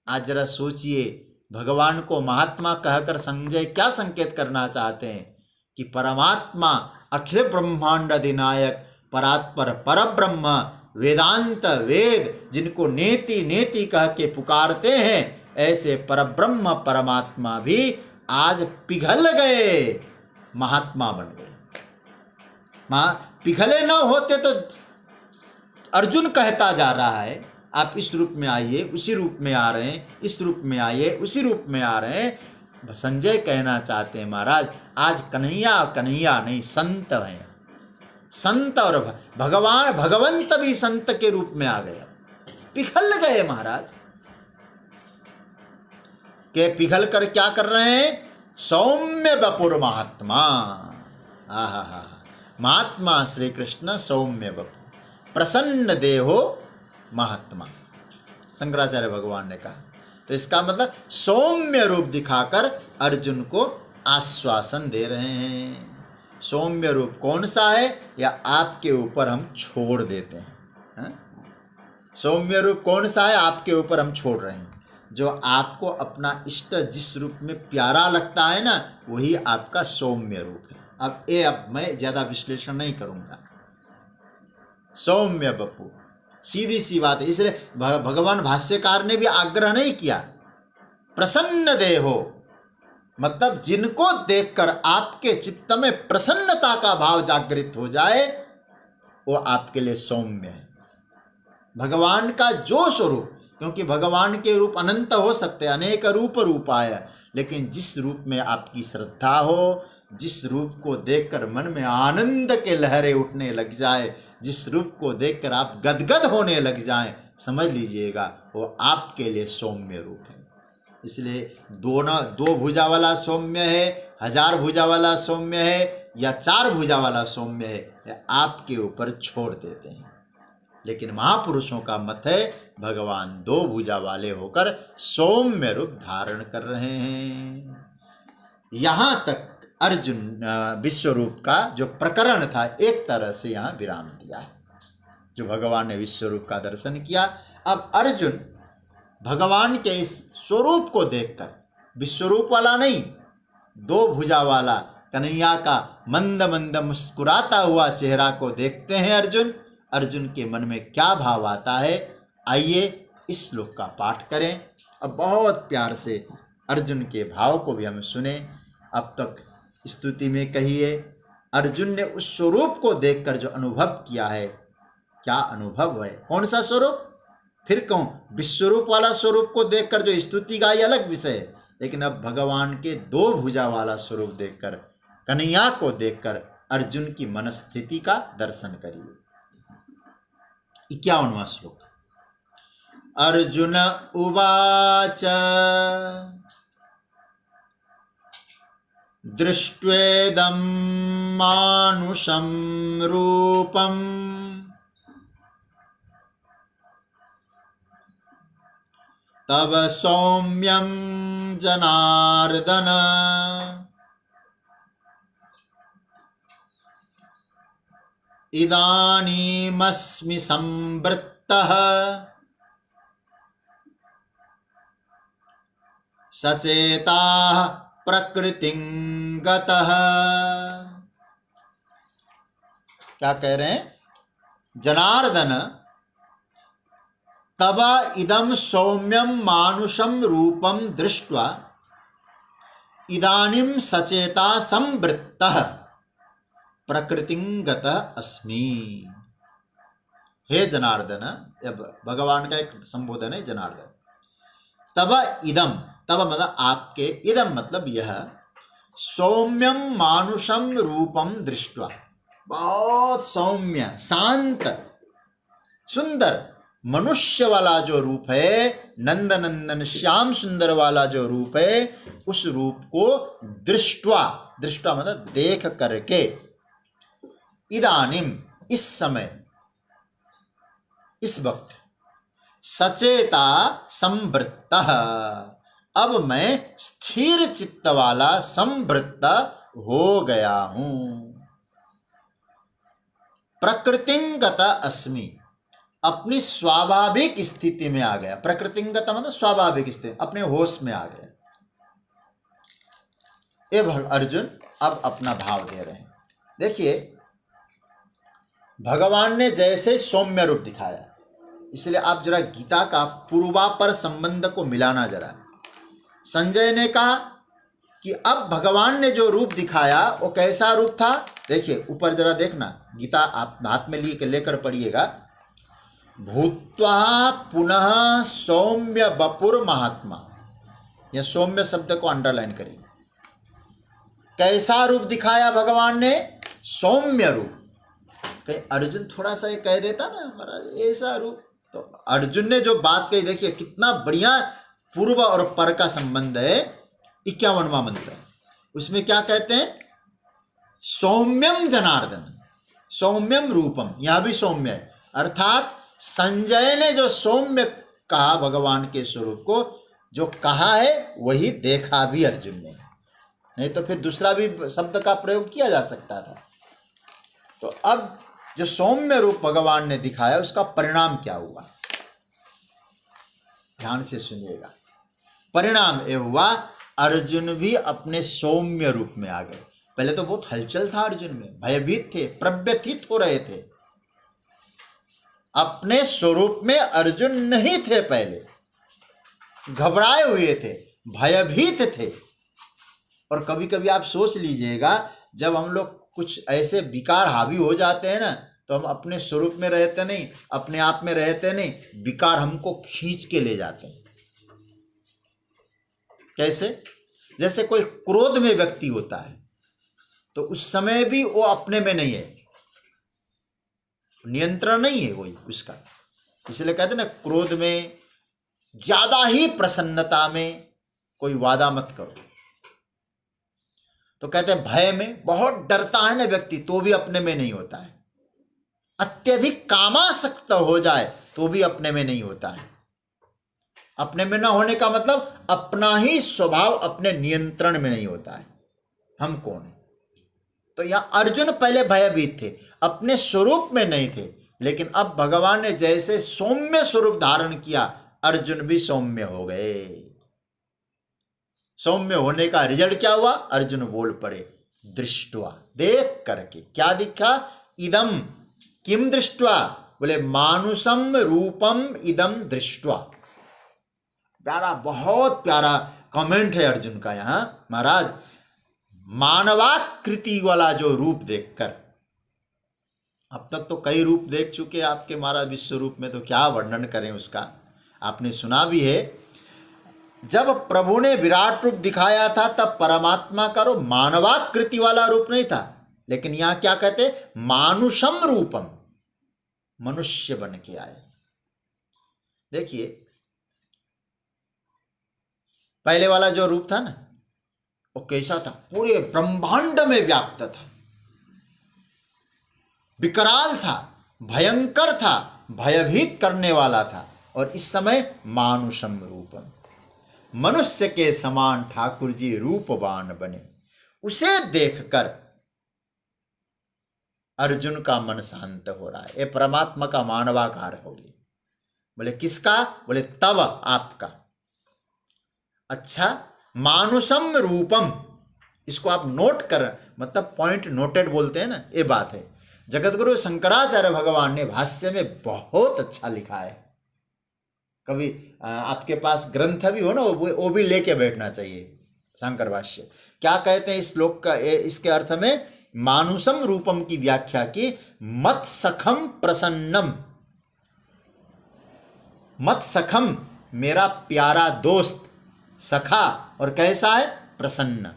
Speaker 1: आज जरा सोचिए, भगवान को महात्मा कहकर संजय क्या संकेत करना चाहते हैं कि परमात्मा अखिल ब्रह्मांड अधिनायक परात्पर परब्रह्म वेदांत वेद जिनको नेति नेति कह के पुकारते हैं, ऐसे परब्रह्म परमात्मा भी आज पिघल गए, महात्मा बन गए। पिघले न होते तो अर्जुन कहता जा रहा है आप इस रूप में आइए, उसी रूप में आ रहे हैं, इस रूप में आइए, उसी रूप में आ रहे हैं। संजय कहना चाहते हैं महाराज आज कन्हैया कन्हैया नहीं संत हैं, संत और भगवान भगवंत भी संत के रूप में आ गए, पिघल गए महाराज के। पिघल कर क्या कर रहे हैं? सौम्य वपुर महात्मा। आहा, महात्मा श्री कृष्ण सौम्य वपु प्रसन्न देहो महात्मा, शंकराचार्य भगवान ने कहा। तो इसका मतलब सौम्य रूप दिखाकर अर्जुन को आश्वासन दे रहे हैं। सौम्य रूप कौन सा है? या आपके ऊपर हम छोड़ देते हैं, हा? सौम्य रूप कौन सा है? आपके ऊपर हम छोड़ रहे हैं। जो आपको अपना इष्ट जिस रूप में प्यारा लगता है ना, वही आपका सौम्य रूप है। अब मैं ज्यादा विश्लेषण नहीं करूंगा। सौम्य वपु सीधी सी बात है। इसलिए भगवान भाष्यकार ने भी आग्रह नहीं किया। प्रसन्न देहो मतलब जिनको देखकर आपके चित्त में प्रसन्नता का भाव जागृत हो जाए, वो आपके लिए सौम्य है। भगवान का जो स्वरूप, क्योंकि भगवान के रूप अनंत हो सकते हैं, अनेक रूप आए, लेकिन जिस रूप में आपकी श्रद्धा हो, जिस रूप को देखकर मन में आनंद के लहरें उठने लग जाए, जिस रूप को देखकर आप गदगद होने लग जाएं, समझ लीजिएगा वो आपके लिए सौम्य रूप है। इसलिए दो भुजा वाला सौम्य है, 1000 भुजा वाला सौम्य है, या 4 भुजा वाला सौम्य है, या आपके ऊपर छोड़ देते हैं। लेकिन महापुरुषों का मत है भगवान 2 भुजा वाले होकर सौम्य रूप धारण कर रहे हैं। यहां तक अर्जुन विश्वरूप का जो प्रकरण था एक तरह से यहाँ विराम दिया है। जो भगवान ने विश्वरूप का दर्शन किया, अब अर्जुन भगवान के इस स्वरूप को देखकर, विश्वरूप वाला नहीं, 2 भुजा वाला कन्हैया का मंद मंद मुस्कुराता हुआ चेहरा को देखते हैं अर्जुन के मन में क्या भाव आता है, आइए इस श्लोक का पाठ करें। अब बहुत प्यार से अर्जुन के भाव को भी हम सुने। अब तक स्तुति में कहिए अर्जुन ने उस स्वरूप को देखकर जो अनुभव किया है, क्या अनुभव है, कौन सा स्वरूप? फिर कहूं विश्वरूप वाला स्वरूप को देखकर जो स्तुति गाई अलग विषय है, लेकिन अब भगवान के 2 भुजा वाला स्वरूप देखकर, कन्हैया को देखकर अर्जुन की मनस्थिति का दर्शन करिए। 51वां श्लोक। अर्जुन उवाच दृष्ट्वेदं मानुषं रूपं तव सौम्यं जनार्दन इदानीमस्मि संवृत्तः सचेताः प्रकृतिं गतः। क्या कह रहे हैं? जनार्दन तब इदं सौम्यं मानुषं रूपं दृष्ट्वा इदानीं सचेता संवृत्तः प्रकृतिं गतः अस्मि। हे जनार्दन, भगवान का एक संबोधन है जनार्दन। तब इदम, तब मतलब आपके, इदम मतलब यह, सौम्यम मानुषम रूपम दृष्ट्वा, बहुत सौम्य शांत सुंदर मनुष्य वाला जो रूप है, नंद नंदन श्याम सुंदर वाला जो रूप है, उस रूप को दृष्ट्वा, दृष्ट्वा मतलब देख करके, इदानीम इस समय, इस वक्त, सचेता संवृत्तः अब मैं स्थिर चित्त वाला संवृत्त हो गया हूं। प्रकृतिंगत अस्मि, अपनी स्वाभाविक स्थिति में आ गया। प्रकृतिंगत मतलब स्वाभाविक स्थिति, अपने होश में आ गया। ये अर्जुन अब अपना भाव दे रहे हैं। देखिए, भगवान ने जैसे सौम्य रूप दिखाया, इसलिए आप जरा गीता का पूर्वापर संबंध को मिलाना जरा। संजय ने कहा कि अब भगवान ने जो रूप दिखाया वो कैसा रूप था। देखिए ऊपर जरा देखना, गीता आप हाथ में लेकर पढ़िएगा। भूत्वा पुनः सौम्य बपुर महात्मा, यह सौम्य शब्द को अंडरलाइन करिए। कैसा रूप दिखाया भगवान ने? सौम्य रूप। कहीं अर्जुन थोड़ा सा ये कह देता ना महाराज ऐसा रूप, तो अर्जुन ने जो बात कही, देखिए कितना बढ़िया पूर्व और पर का संबंध है। 51वां मंत्र है, उसमें क्या कहते हैं? सौम्यम जनार्दन, सौम्यम रूपम, यह भी सौम्य है। अर्थात संजय ने जो सौम्य कहा भगवान के स्वरूप को, जो कहा है वही देखा भी अर्जुन ने, नहीं तो फिर दूसरा भी शब्द का प्रयोग किया जा सकता था। तो अब जो सौम्य रूप भगवान ने दिखाया उसका परिणाम क्या हुआ, ध्यान से सुनिएगा। परिणाम ये हुआ, अर्जुन भी अपने सौम्य रूप में आ गए। पहले तो बहुत हलचल था अर्जुन में, भयभीत थे, प्रव्यथित हो रहे थे। अपने स्वरूप में अर्जुन नहीं थे, पहले घबराए हुए थे, भयभीत थे। और कभी कभी आप सोच लीजिएगा, जब हम लोग कुछ ऐसे विकार हावी हो जाते हैं ना, तो हम अपने स्वरूप में रहते नहीं, अपने आप में रहते नहीं, विकार हमको खींच के ले जाते हैं। कैसे? जैसे कोई क्रोध में व्यक्ति होता है तो उस समय भी वो अपने में नहीं है, नियंत्रण नहीं है कोई उसका। इसलिए कहते हैं ना, क्रोध में ज्यादा ही प्रसन्नता में कोई वादा मत करो। तो कहते हैं भय में बहुत डरता है ना व्यक्ति, तो भी अपने में नहीं होता है। अत्यधिक कामासक्त हो जाए तो भी अपने में नहीं होता है। अपने में ना होने का मतलब अपना ही स्वभाव अपने नियंत्रण में नहीं होता है। हम कौन है? तो यहां अर्जुन पहले भयभीत थे, अपने स्वरूप में नहीं थे, लेकिन अब भगवान ने जैसे सौम्य स्वरूप धारण किया, अर्जुन भी सौम्य हो गए। सौम्य होने का रिजल्ट क्या हुआ? अर्जुन बोल पड़े, दृष्टवा, देख करके। क्या दिखा? इदम किम दृष्टवा? बोले मानुषम रूपम इदम दृष्टवा। प्यारा, बहुत प्यारा कमेंट है अर्जुन का यहां। महाराज, मानवाकृति वाला जो रूप देखकर, अब तक तो कई रूप देख चुके आपके महाराज विश्व रूप में, तो क्या वर्णन करें उसका। आपने सुना भी है, जब प्रभु ने विराट रूप दिखाया था तब परमात्मा का रूप मानवाकृति वाला रूप नहीं था, लेकिन यहां क्या कहते? मानुषम रूपम, मनुष्य बन के आए। देखिए पहले वाला जो रूप था ना, वो कैसा था? पूरे ब्रह्मांड में व्याप्त था, विकराल था, भयंकर था, भयभीत करने वाला था। और इस समय मानुषम रूपम, मनुष्य के समान ठाकुर जी रूपवान बने। उसे देखकर अर्जुन का मन शांत हो रहा है। ये परमात्मा का मानवाकार होगी। बोले किसका? बोले तब आपका। अच्छा, मानुषम रूपम, इसको आप नोट कर, मतलब पॉइंट नोटेड बोलते हैं ना, ये बात है। जगतगुरु शंकराचार्य भगवान ने भाष्य में बहुत अच्छा लिखा है। कभी आपके पास ग्रंथ भी हो ना, वो भी लेके बैठना चाहिए। शंकर भाष्य क्या कहते हैं इस श्लोक का? इसके अर्थ में मानुषम रूपम की व्याख्या की, मत सखम प्रसन्नम। मत सखम, मेरा प्यारा दोस्त, सखा, और कैसा है? प्रसन्न।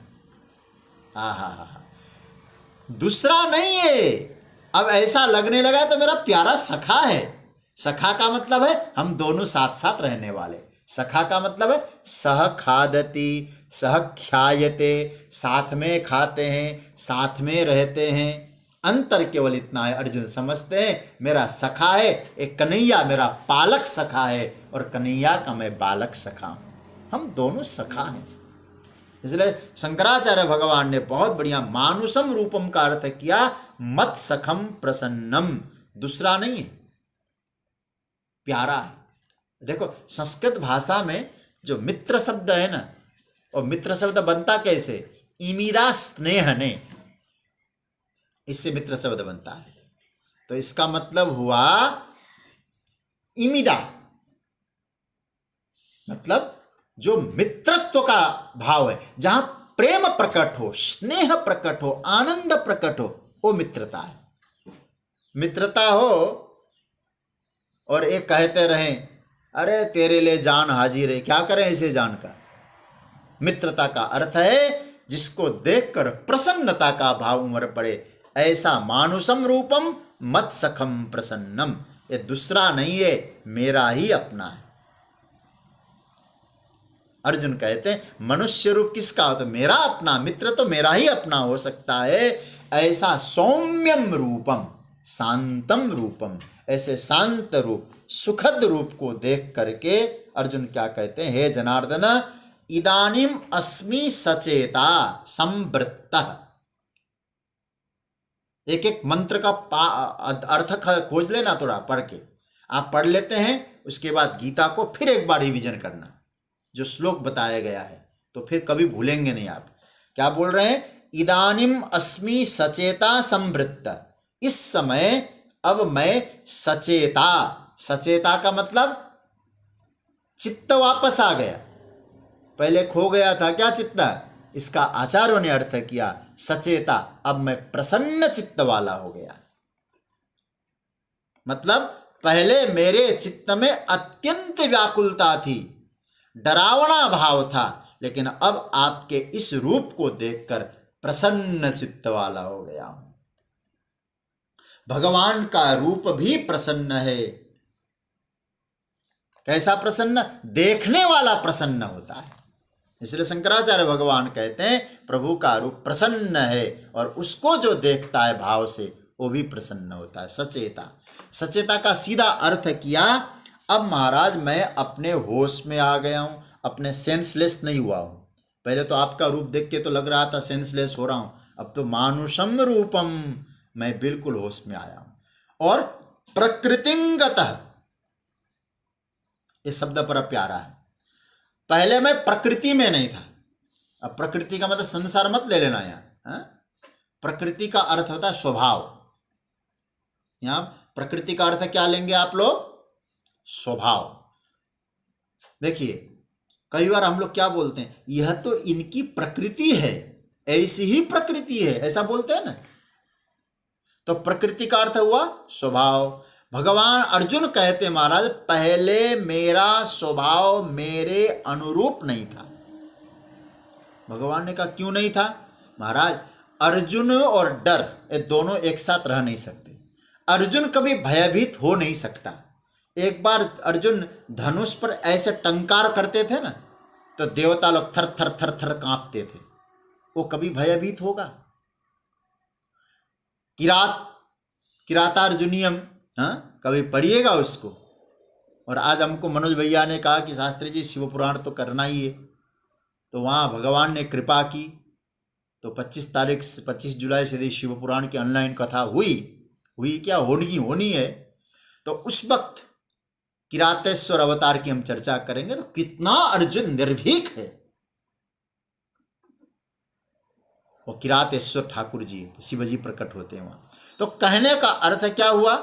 Speaker 1: हा, दूसरा नहीं है। अब ऐसा लगने लगा तो मेरा प्यारा सखा है। सखा का मतलब है हम दोनों साथ साथ रहने वाले। सखा का मतलब है सह खादती सह ख्यायते, साथ में खाते हैं, साथ में रहते हैं। अंतर केवल इतना है, अर्जुन समझते हैं मेरा सखा है, एक कन्हैया मेरा पालक सखा है, और कन्हैया का मैं बालक सखा हूं। हम दोनों सखा हैं। इसलिए शंकराचार्य भगवान ने बहुत बढ़िया मानुषम रूपम का अर्थ किया, मत सखम प्रसन्नम, दूसरा नहीं है, प्यारा है। देखो संस्कृत भाषा में जो मित्र शब्द है ना, और मित्र शब्द बनता कैसे, इमिदा स्नेह ने, इससे मित्र शब्द बनता है। तो इसका मतलब हुआ इमिदा, मतलब जो मित्रत्व का भाव है, जहां प्रेम प्रकट हो, स्नेह प्रकट हो, आनंद प्रकट हो, वो मित्रता है। मित्रता हो और एक कहते रहें अरे तेरे लिए जान हाजिर है, क्या करें इसे जान का। मित्रता का अर्थ है जिसको देखकर प्रसन्नता का भाव उमड़ पड़े, ऐसा मानुषम रूपम मत सखम प्रसन्नम, ये दूसरा नहीं है, मेरा ही अपना है। अर्जुन कहते हैं मनुष्य रूप किसका हो, तो मेरा अपना, मित्र तो मेरा ही अपना हो सकता है। ऐसा सौम्यम रूपम, शांतम रूपम, ऐसे शांत रूप, सुखद रूप को देख करके अर्जुन क्या कहते हैं, हे जनार्दन इदानीम अस्मि सचेता संवृत्तः। एक एक मंत्र का अर्थ खोज लेना, थोड़ा पढ़ के आप पढ़ लेते हैं, उसके बाद गीता को फिर एक बार रिवीजन करना, जो श्लोक बताया गया है, तो फिर कभी भूलेंगे नहीं आप। क्या बोल रहे हैं, इदानीम अस्मि सचेता संवृत्त, इस समय अब मैं सचेता, सचेता का मतलब चित्त वापस आ गया, पहले खो गया था क्या चित्त, इसका आचार्यों ने अर्थ किया सचेता, अब मैं प्रसन्न चित्त वाला हो गया। मतलब पहले मेरे चित्त में अत्यंत व्याकुलता थी, डरावना भाव था, लेकिन अब आपके इस रूप को देखकर प्रसन्न चित्त वाला हो गया हूं। भगवान का रूप भी प्रसन्न है। कैसा प्रसन्न, देखने वाला प्रसन्न होता है। इसलिए शंकराचार्य भगवान कहते हैं प्रभु का रूप प्रसन्न है, और उसको जो देखता है भाव से वो भी प्रसन्न होता है। सचेता, सचेता का सीधा अर्थ किया, अब महाराज मैं अपने होश में आ गया हूं, अपने सेंसलेस नहीं हुआ हूं। पहले तो आपका रूप देख के तो लग रहा था सेंसलेस हो रहा हूं, अब तो मानुषम रूपम, मैं बिल्कुल होश में आया हूं। और प्रकृतिंगतः, ये शब्द बड़ा प्यारा है। पहले मैं प्रकृति में नहीं था, अब प्रकृति का मतलब संसार मत ले लेना यहां, प्रकृति का अर्थ होता है स्वभाव। यहां प्रकृति का अर्थ क्या लेंगे आप लोग, स्वभाव। देखिए कई बार हम लोग क्या बोलते हैं, यह तो इनकी प्रकृति है, ऐसी ही प्रकृति है, ऐसा बोलते हैं ना। तो प्रकृति का अर्थ हुआ स्वभाव। भगवान अर्जुन कहते महाराज पहले मेरा स्वभाव मेरे अनुरूप नहीं था। भगवान ने कहा क्यों नहीं था महाराज, अर्जुन और डर ये दोनों एक साथ रह नहीं सकते। अर्जुन कभी भयभीत हो नहीं सकता। एक बार अर्जुन धनुष पर ऐसे टंकार करते थे ना, तो देवता लोग थर थर थर थर कांपते थे। वो कभी भयभीत होगा? किरातार्जुनियम, हाँ, कभी पढ़िएगा उसको। और आज हमको मनोज भैया ने कहा कि शास्त्री जी शिव पुराण तो करना ही है, तो वहाँ भगवान ने कृपा की, तो 25 जुलाई से शिव पुराण की ऑनलाइन कथा हुई क्या, होनी है। तो उस वक्त किरातेश्वर अवतार की हम चर्चा करेंगे, तो कितना अर्जुन निर्भीक है। वो किरातेश्वर ठाकुर जी, शिवजी प्रकट होते हैं वहां। तो कहने का अर्थ क्या हुआ,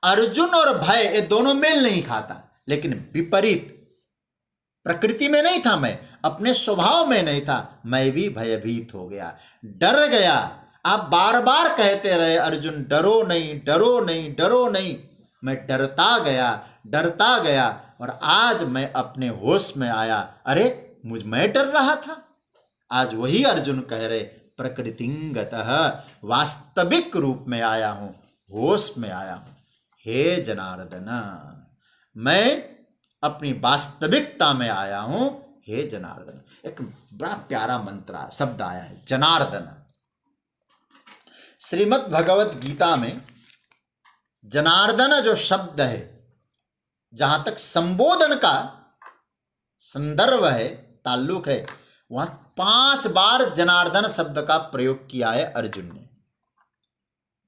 Speaker 1: अर्जुन और भय ये दोनों मेल नहीं खाता, लेकिन विपरीत प्रकृति में नहीं था मैं, अपने स्वभाव में नहीं था, मैं भी भयभीत हो गया, डर गया। आप बार बार कहते रहे अर्जुन डरो नहीं डरो नहीं डरो नहीं, मैं डरता गया और आज मैं अपने होश में आया। अरे मैं डर रहा था। आज वही अर्जुन कह रहे प्रकृतिंगतः, वास्तविक रूप में आया हूं, होश में आया हूं। हे जनार्दन, मैं अपनी वास्तविकता में आया हूं, हे जनार्दन। एक बड़ा प्यारा मंत्र शब्द आया है जनार्दन। श्रीमद् भगवत गीता में जनार्दन जो शब्द है, जहां तक संबोधन का संदर्भ है, ताल्लुक है, वहां 5 बार जनार्दन शब्द का प्रयोग किया है अर्जुन ने।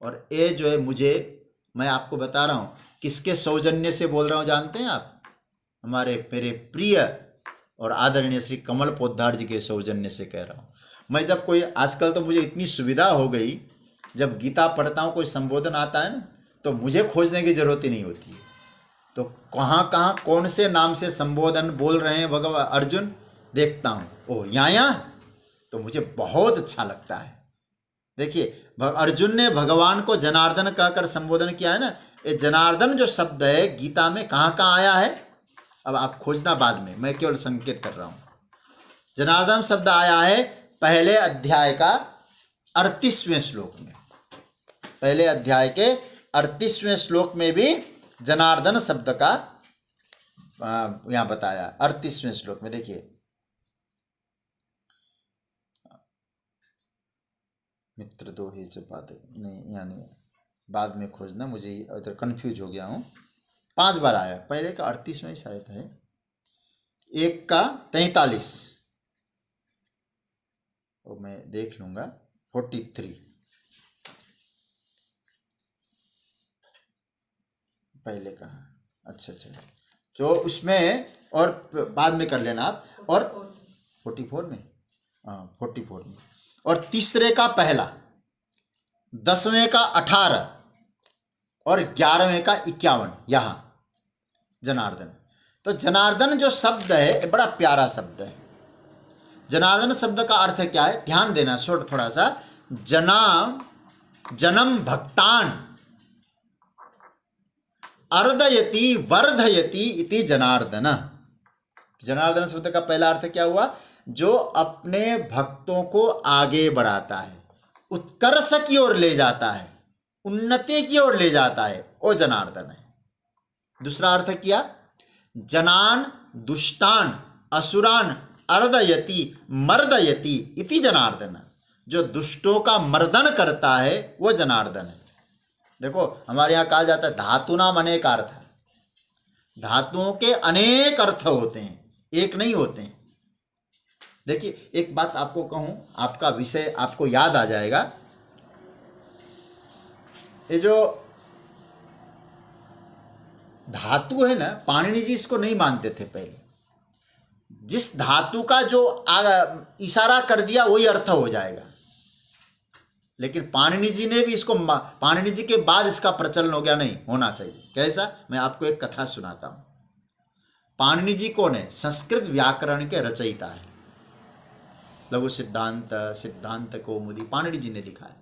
Speaker 1: और ये जो है मुझे, मैं आपको बता रहा हूँ किसके सौजन्य से बोल रहा हूँ जानते हैं आप? हमारे मेरे प्रिय और आदरणीय श्री कमल पोद्दार जी के सौजन्य से कह रहा हूँ। मैं जब कोई, आजकल तो मुझे इतनी सुविधा हो गई, जब गीता पढ़ता हूँ कोई संबोधन आता है ना, तो मुझे खोजने की जरूरत ही नहीं होती है। तो कहाँ कहाँ कौन से नाम से संबोधन बोल रहे हैं भगवान अर्जुन, देखता हूँ, ओ यहाँ, तो मुझे बहुत अच्छा लगता है। देखिए अर्जुन ने भगवान को जनार्दन कहकर संबोधन किया है ना, ये जनार्दन जो शब्द है गीता में कहाँ कहाँ आया है, अब आप खोजना बाद में, मैं केवल संकेत कर रहा हूँ। जनार्दन शब्द आया है पहले अध्याय का 38वें श्लोक में, पहले अध्याय के 38वें श्लोक में भी जनार्दन शब्द का यहाँ बताया। 38वें श्लोक में देखिए, मित्र दो ही जब बात नहीं, यानी बाद में खोजना, मुझे इधर कंफ्यूज हो गया हूँ। 5 बार आया, पहले का 38 में शायद है, एक का 43, और मैं देख लूँगा 43 पहले का। अच्छा, जो उसमें, और बाद में कर लेना आप, और 44 में, हाँ 44 में, और तीसरे का पहला, 10वें का 18 और 11वें का 51, यहाँ जनार्दन। तो जनार्दन जो शब्द है बड़ा प्यारा शब्द है। जनार्दन शब्द का अर्थ क्या है, ध्यान देना थोड़ा सा। जन्म भक्तान अर्दयति वर्धयति इति जनार्दन। जनार्दन शब्द का पहला अर्थ क्या हुआ, जो अपने भक्तों को आगे बढ़ाता है, उत्कर्ष की ओर ले जाता है, उन्नति की ओर ले जाता है, वो जनार्दन है। दूसरा अर्थ किया, जनान दुष्टान असुरान अर्दयति मर्दयति इति जनार्दन। जो दुष्टों का मर्दन करता है वो जनार्दन है। देखो हमारे यहाँ कहा जाता है धातु नाम अनेक अर्थ है, धातुओं के अनेक अर्थ होते हैं, एक नहीं होते हैं। देखिए एक बात आपको कहूँ, आपका विषय आपको याद आ जाएगा। ये जो धातु है ना, पाणिनि जी इसको नहीं मानते थे पहले। जिस धातु का जो इशारा कर दिया वही अर्थ हो जाएगा, लेकिन पाणिनि जी ने भी इसको, पाणिनि जी के बाद इसका प्रचलन हो गया, नहीं होना चाहिए। कैसा, मैं आपको एक कथा सुनाता हूँ। पाणिनि जी कौन है, संस्कृत व्याकरण के रचयिता है। लघु सिद्धांत, सिद्धांत कौमुदी पाणिनि जी ने लिखा है,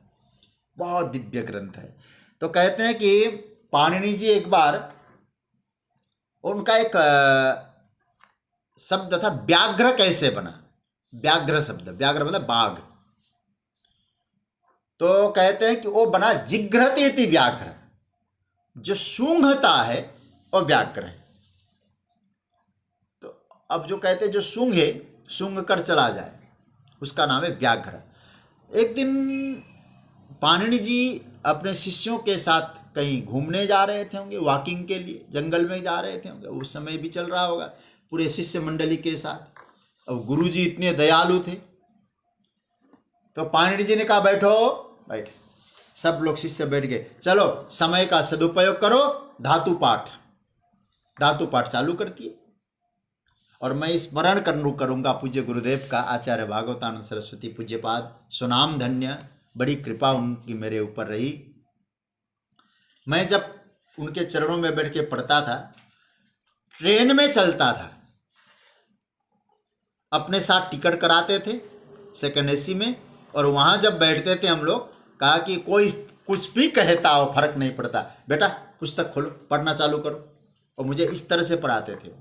Speaker 1: बहुत दिव्य ग्रंथ है। तो कहते हैं कि पाणिनि जी एक बार, उनका एक शब्द था व्याघ्र कैसे बना, व्याघ्र शब्द, व्याघ्र मतलब बाघ। तो कहते हैं कि वो बना जिघ्रते इति व्याघ्र, जो सूंघता है वो व्याघ्र है। तो अब जो कहते हैं जो सूंघे, सूंघ कर चला जाए, उसका नाम है व्याघ्र। एक दिन पाणिनि जी अपने शिष्यों के साथ कहीं घूमने जा रहे थे होंगे, वॉकिंग के लिए जंगल में जा रहे थे होंगे, उस समय भी चल रहा होगा पूरे शिष्य मंडली के साथ। अब गुरुजी इतने दयालु थे, तो पाणिनि जी ने कहा बैठो, बैठे। सब लोग शिष्य बैठ गए, चलो समय का सदुपयोग करो, धातु पाठ चालू कर दिए। और मैं स्मरण करूंगा पूज्य गुरुदेव का, आचार्य भागवतानंद सरस्वती पूज्यपाद, सुनाम धन्य, बड़ी कृपा उनकी मेरे ऊपर रही। मैं जब उनके चरणों में बैठ के पढ़ता था, ट्रेन में चलता था, अपने साथ टिकट कराते थे सेकंड एसी में, और वहाँ जब बैठते थे हम लोग, कहा कि कोई कुछ भी कहता हो फर्क नहीं पड़ता, बेटा पुस्तक खोलो, पढ़ना चालू करो। और मुझे इस तरह से पढ़ाते थे।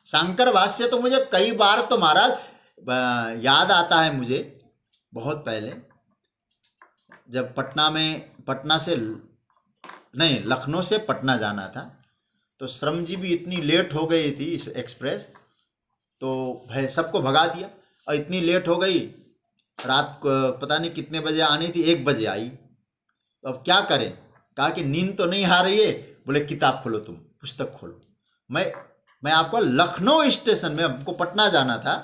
Speaker 1: शांकर भाष्य तो मुझे कई बार तो महाराज याद आता है मुझे, बहुत पहले जब लखनऊ से पटना जाना था, तो श्रमजी भी इतनी लेट हो गई थी इस एक्सप्रेस, तो भाई सबको भगा दिया, और इतनी लेट हो गई, रात को पता नहीं कितने बजे आनी थी, 1 बजे आई। तो अब क्या करें, कहा कि नींद तो नहीं आ रही है, बोले किताब खोलो, तुम पुस्तक खोलो। मैं आपको लखनऊ स्टेशन में, हमको पटना जाना था,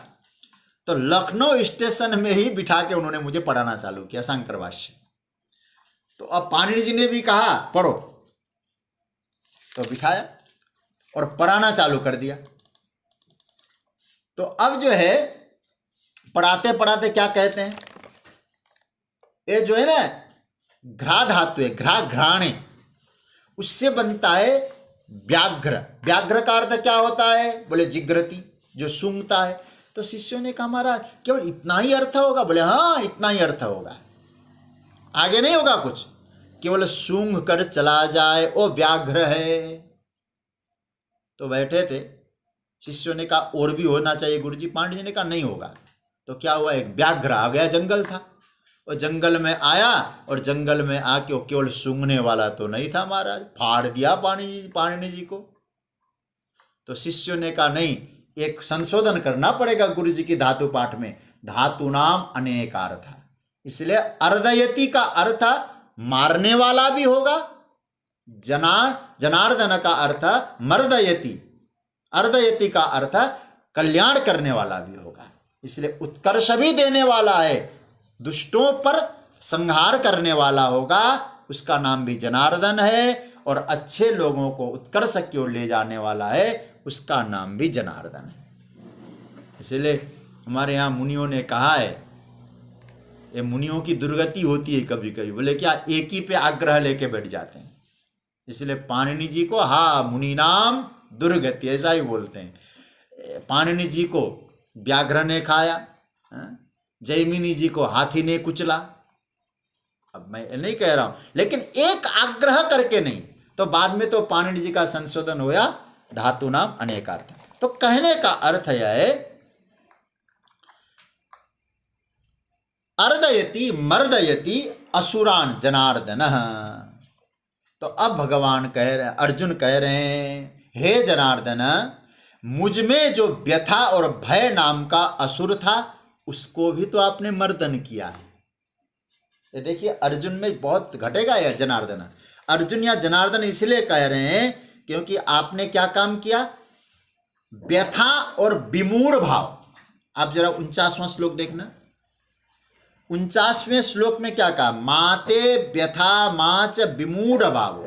Speaker 1: तो लखनऊ स्टेशन में ही बिठा के उन्होंने मुझे पढ़ाना चालू किया शंकर भाष्य। तो तो अब पाणिनि जी ने भी कहा पढ़ो, तो बिठाया और पढ़ाना चालू कर दिया। तो अब जो है पढ़ाते पढ़ाते क्या कहते हैं, ये जो है ना घ्रा धातु है, घ्रा घ्राणे, उससे बनता है व्याघ्र। व्याघ्र का अर्थ क्या होता है, बोले जिग्रति, जो सूंघता है। तो शिष्यों ने कहा महाराज केवल इतना ही अर्थ होगा, बोले हाँ इतना ही अर्थ होगा, आगे नहीं होगा कुछ, केवल सूंघ कर चला जाए वो व्याघ्र है। तो बैठे थे, शिष्यों ने कहा और भी होना चाहिए गुरुजी। पांडे जी ने कहा नहीं होगा। तो क्या हुआ, एक व्याघ्र आ गया, जंगल था, और जंगल में आया, और जंगल में आके वो केवल सूंघने वाला तो नहीं था महाराज, फाड़ दिया पाणिनि जी को। तो शिष्यों ने कहा नहीं, एक संशोधन करना पड़ेगा गुरु जी की धातु पाठ में, धातु नाम अनेकार्थ, इसलिए अर्दयति का अर्थ मारने वाला भी होगा, जनार्दन का अर्थ मर्दयति, अर्दयति का अर्थ कल्याण करने वाला भी होगा, इसलिए उत्कर्ष भी देने वाला है, दुष्टों पर संहार करने वाला होगा, उसका नाम भी जनार्दन है, और अच्छे लोगों को उत्कर्ष की ओर ले जाने वाला है, उसका नाम भी जनार्दन है। इसलिए हमारे यहाँ मुनियों ने कहा है, ये मुनियों की दुर्गति होती है कभी कभी, बोले क्या एक ही पे आग्रह लेके बैठ जाते हैं, इसलिए पाणिनि जी को हा मुनि नाम दुर्गति ऐसा ही बोलते हैं। पाणिनि जी को व्याघ्र ने खाया, जैमिनी जी को हाथी ने कुचला। अब मैं नहीं कह रहा हूं, लेकिन एक आग्रह करके नहीं, तो बाद में तो पाणिनि जी का संशोधन होया, धातु नाम अनेकार्थ। तो कहने का अर्थ यह है अर्दयति मर्दयति असुरान जनार्दन। तो अब भगवान कह रहे, अर्जुन कह रहे हैं हे जनार्दन, मुझ में जो व्यथा और भय नाम का असुर था उसको भी तो आपने मर्दन किया है। ये देखिए अर्जुन में बहुत घटेगा यह जनार्दन। अर्जुन या जनार्दन इसलिए कह रहे हैं क्योंकि आपने क्या काम किया, व्यथा और विमूढ़ भाव। आप जरा 49वां श्लोक देखना, 49वें श्लोक में क्या कहा, माते व्यथा माच विमूढ़ भाव।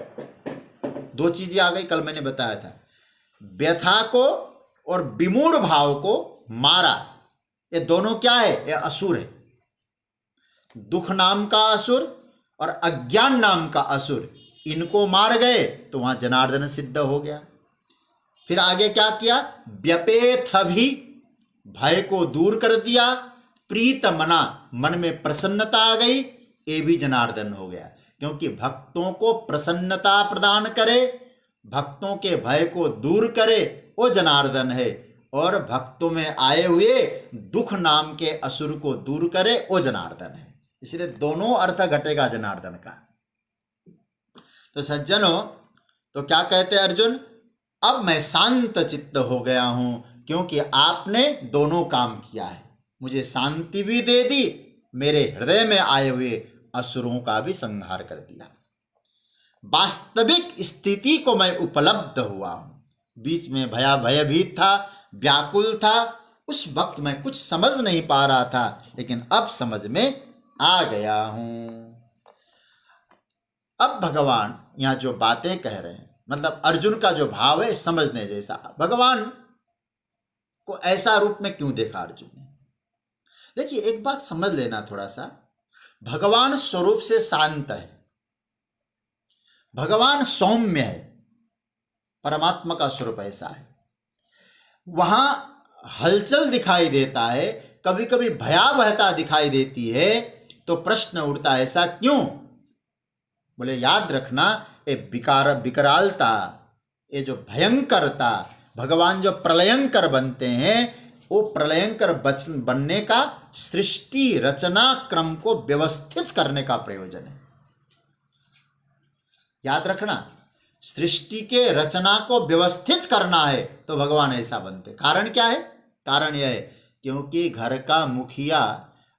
Speaker 1: दो चीजें आ गई, कल मैंने बताया था, व्यथा को और विमूढ़ भाव को मारा। ये दोनों क्या है, ये असुर है, दुख नाम का असुर और अज्ञान नाम का असुर, इनको मार गए तो वहां जनार्दन सिद्ध हो गया। फिर आगे क्या किया, व्यपेथ भी, भय को दूर कर दिया, प्रीत मना, मन में प्रसन्नता आ गई, ये भी जनार्दन हो गया, क्योंकि भक्तों को प्रसन्नता प्रदान करे, भक्तों के भय को दूर करे, वो जनार्दन है, और भक्तों में आए हुए दुख नाम के असुर को दूर करे, वो जनार्दन है। इसलिए दोनों अर्थ घटेगा जनार्दन का। तो सज्जनों, तो क्या कहते हैं अर्जुन, अब मैं शांत चित्त हो गया हूं, क्योंकि आपने दोनों काम किया है, मुझे शांति भी दे दी, मेरे हृदय में आए हुए असुरों का भी संहार कर दिया। वास्तविक स्थिति को मैं उपलब्ध हुआ हूं, बीच में भयभीत था, व्याकुल था, उस वक्त मैं कुछ समझ नहीं पा रहा था, लेकिन अब समझ में आ गया हूं। अब भगवान यहां जो बातें कह रहे हैं, मतलब अर्जुन का जो भाव है समझने जैसा, भगवान को ऐसा रूप में क्यों देखा अर्जुन ने। देखिए एक बात समझ लेना थोड़ा सा, भगवान स्वरूप से शांत है, भगवान सौम्य है, परमात्मा का स्वरूप ऐसा है। वहां हलचल दिखाई देता है, कभी कभी भयावहता दिखाई देती है, तो प्रश्न उठता है ऐसा क्यों। बोले याद रखना, ये विकरालता, ये जो भयंकरता, भगवान जो प्रलयंकर बनते हैं, वो प्रलयंकर बनने का सृष्टि रचना क्रम को व्यवस्थित करने का प्रयोजन है। याद रखना, सृष्टि के रचना को व्यवस्थित करना है तो भगवान ऐसा बनते। कारण क्या है, कारण यह है क्योंकि घर का मुखिया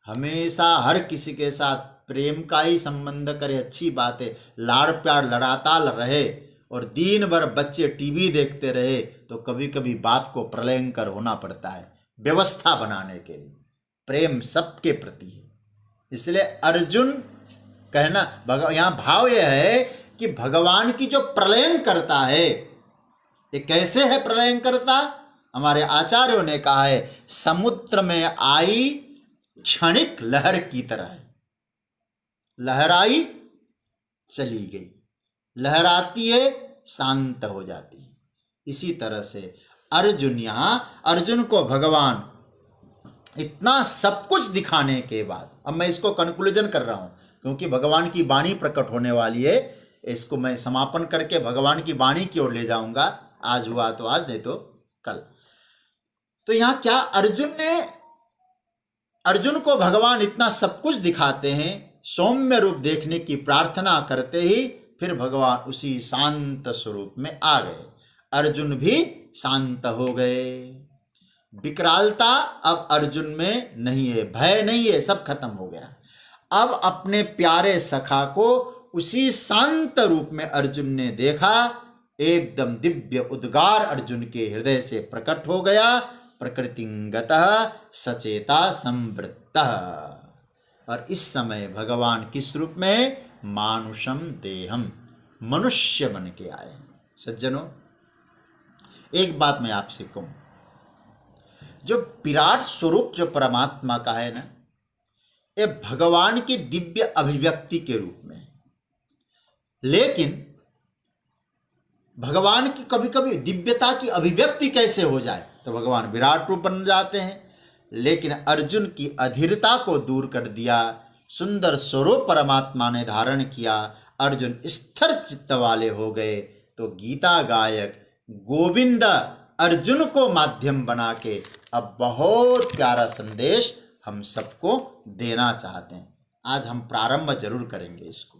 Speaker 1: हमेशा हर किसी के साथ प्रेम का ही संबंध करे, अच्छी बात है, लाड़ प्यार लड़ाताल रहे, और दिन भर बच्चे टीवी देखते रहे, तो कभी कभी बाप को प्रलयंकर होना पड़ता है व्यवस्था बनाने के लिए। प्रेम सबके प्रति है, इसलिए अर्जुन कहना यहाँ भाव यह है कि भगवान की जो प्रलयन करता है, ये कैसे है प्रलयन करता? हमारे आचार्यों ने कहा है समुद्र में आई क्षणिक लहर की तरह है। लहर आई चली गई, लहर आती है शांत हो जाती है। इसी तरह से अर्जुन, यहाँ अर्जुन को भगवान इतना सब कुछ दिखाने के बाद, अब मैं इसको कंक्लूजन कर रहा हूं क्योंकि भगवान की वाणी प्रकट होने वाली है, इसको मैं समापन करके भगवान की वाणी की ओर ले जाऊंगा। आज हुआ तो आज, नहीं तो कल। तो यहाँ क्या अर्जुन को भगवान इतना सब कुछ दिखाते हैं, सौम्य रूप देखने की प्रार्थना करते ही फिर भगवान उसी शांत स्वरूप में आ गए। अर्जुन भी शांत हो गए। विकरालता अब अर्जुन में नहीं है, भय नहीं है, सब खत्म हो गया। अब अपने प्यारे सखा को उसी शांत रूप में अर्जुन ने देखा। एकदम दिव्य उद्गार अर्जुन के हृदय से प्रकट हो गया। प्रकृतिंगतः सचेता संवृत्तः। और इस समय भगवान किस रूप में? मानुषम देहम, मनुष्य बन के आए। सज्जनों, एक बात मैं आपसे कहूं, जो विराट स्वरूप जो परमात्मा का है ना, ये भगवान की दिव्य अभिव्यक्ति के रूप में। लेकिन भगवान की कभी कभी दिव्यता की अभिव्यक्ति कैसे हो जाए, तो भगवान विराट रूप बन जाते हैं। लेकिन अर्जुन की अधीरता को दूर कर दिया, सुंदर स्वरूप परमात्मा ने धारण किया, अर्जुन स्थिर चित्त वाले हो गए। तो गीता गायक गोविंद अर्जुन को माध्यम बना के अब बहुत प्यारा संदेश हम सबको देना चाहते हैं। आज हम प्रारंभ जरूर करेंगे इसको,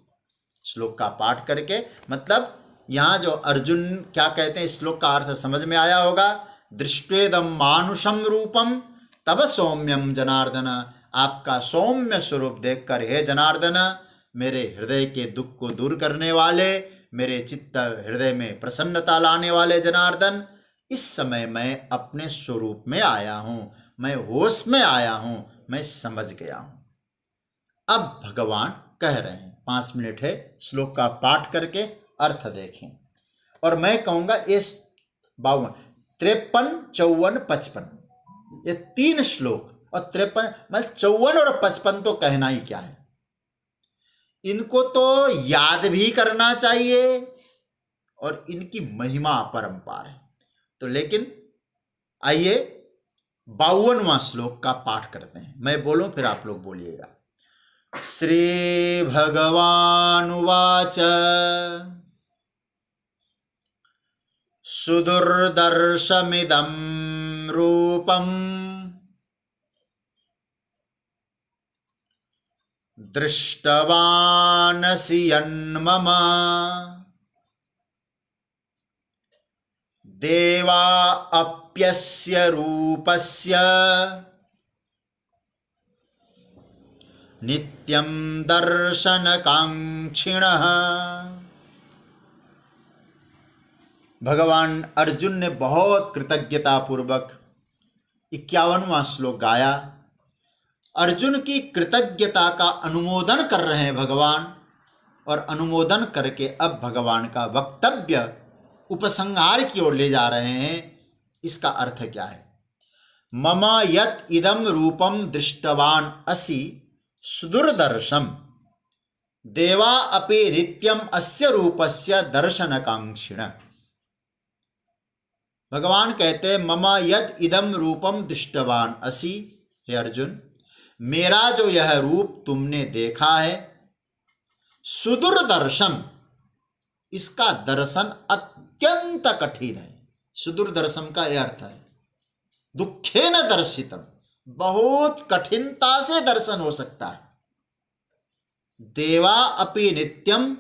Speaker 1: श्लोक का पाठ करके। मतलब यहाँ जो अर्जुन क्या कहते हैं, श्लोक का अर्थ समझ में आया होगा। दृष्टेदम मानुषम रूपम तब सौम्यम जनार्दन। आपका सौम्य स्वरूप देखकर हे जनार्दन, मेरे हृदय के दुख को दूर करने वाले, मेरे चित्त हृदय में प्रसन्नता लाने वाले जनार्दन, इस समय मैं अपने स्वरूप में आया हूँ, मैं होश में आया हूँ, मैं समझ गया हूँ। अब भगवान कह रहे हैं, 5 मिनट है, श्लोक का पाठ करके अर्थ देखें। और मैं कहूँगा ये 52, 53, 54, 55 ये 3 श्लोक, और 53 मतलब 54 और 55 तो कहना ही क्या है। इनको तो याद भी करना चाहिए और इनकी महिमा अपरंपार है। तो लेकिन आइए 52वां श्लोक का पाठ करते हैं। मैं बोलूं फिर आप लोग बोलिएगा। श्री भगवानुवाच सुदुर्दर्शमिदं रूपम् दृष्टवानसि यन्मम देवा अप्यस्य रूपस्य नित्यं दर्शनकांक्षिणः। भगवान अर्जुन ने बहुत कृतज्ञता पूर्वक 51वां श्लोक गाया। अर्जुन की कृतज्ञता का अनुमोदन कर रहे हैं भगवान, और अनुमोदन करके अब भगवान का वक्तव्य उपसंहार की ओर ले जा रहे हैं। इसका अर्थ क्या है? मम यत् इदं रूपम दृष्टवान असि सुदुर्दर्शम देवा अपि नित्यम अस्य रूपस्य दर्शनकांक्षिण। भगवान कहते हैं मम यद इदम रूपम दृष्टवान असि, हे अर्जुन, मेरा जो यह रूप तुमने देखा है, सुदुर्दर्शम, इसका दर्शन अत्यंत कठिन है। सुदुर्दर्शम का यह अर्थ है दुखेन दर्शितम, बहुत कठिनता से दर्शन हो सकता है। देवा अपि नित्यम,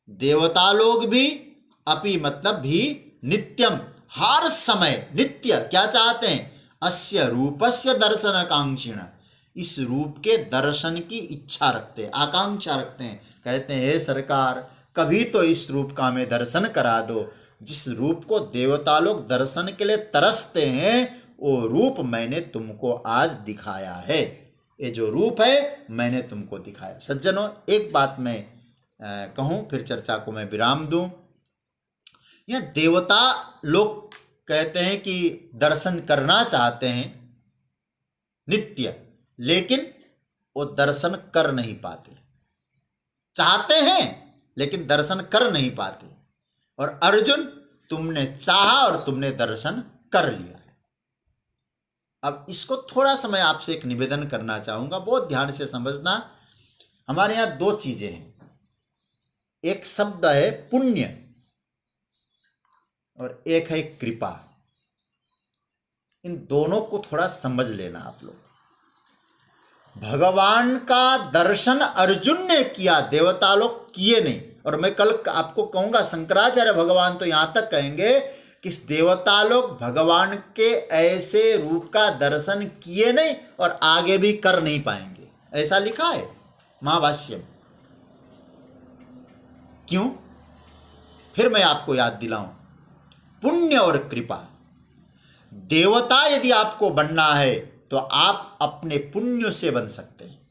Speaker 1: देवता लोग भी, अपि मतलब भी, नित्यम हर समय, नित्य क्या चाहते हैं? अस्य रूपस्य दर्शनकांक्षिण, इस रूप के दर्शन की इच्छा रखते हैं, आकांक्षा रखते हैं। कहते हैं हे सरकार, कभी तो इस रूप का हमें दर्शन करा दो। जिस रूप को देवता लोग दर्शन के लिए तरसते हैं, वो रूप मैंने तुमको आज दिखाया है। ये जो रूप है मैंने तुमको दिखाया। सज्जनों, एक बात मैं कहूँ, फिर चर्चा को मैं विराम दूं। यह देवता लोग कहते हैं कि दर्शन करना चाहते हैं नित्य, लेकिन वो दर्शन कर नहीं पाते। चाहते हैं लेकिन दर्शन कर नहीं पाते। और अर्जुन, तुमने चाहा और तुमने दर्शन कर लिया। अब इसको थोड़ा सा मैं आपसे एक निवेदन करना चाहूंगा, बहुत ध्यान से समझना। हमारे यहाँ दो चीजें हैं, एक शब्द है पुण्य और एक है कृपा। इन दोनों को थोड़ा समझ लेना आप लोग। भगवान का दर्शन अर्जुन ने किया, देवता लोग किए नहीं। और मैं कल आपको कहूंगा, शंकराचार्य भगवान तो यहां तक कहेंगे कि देवता लोग भगवान के ऐसे रूप का दर्शन किए नहीं और आगे भी कर नहीं पाएंगे, ऐसा लिखा है महाभाष्य में। क्यों? फिर मैं आपको याद दिलाऊं, पुण्य और कृपा। देवता यदि आपको बनना है तो आप अपने पुण्य से बन सकते हैं।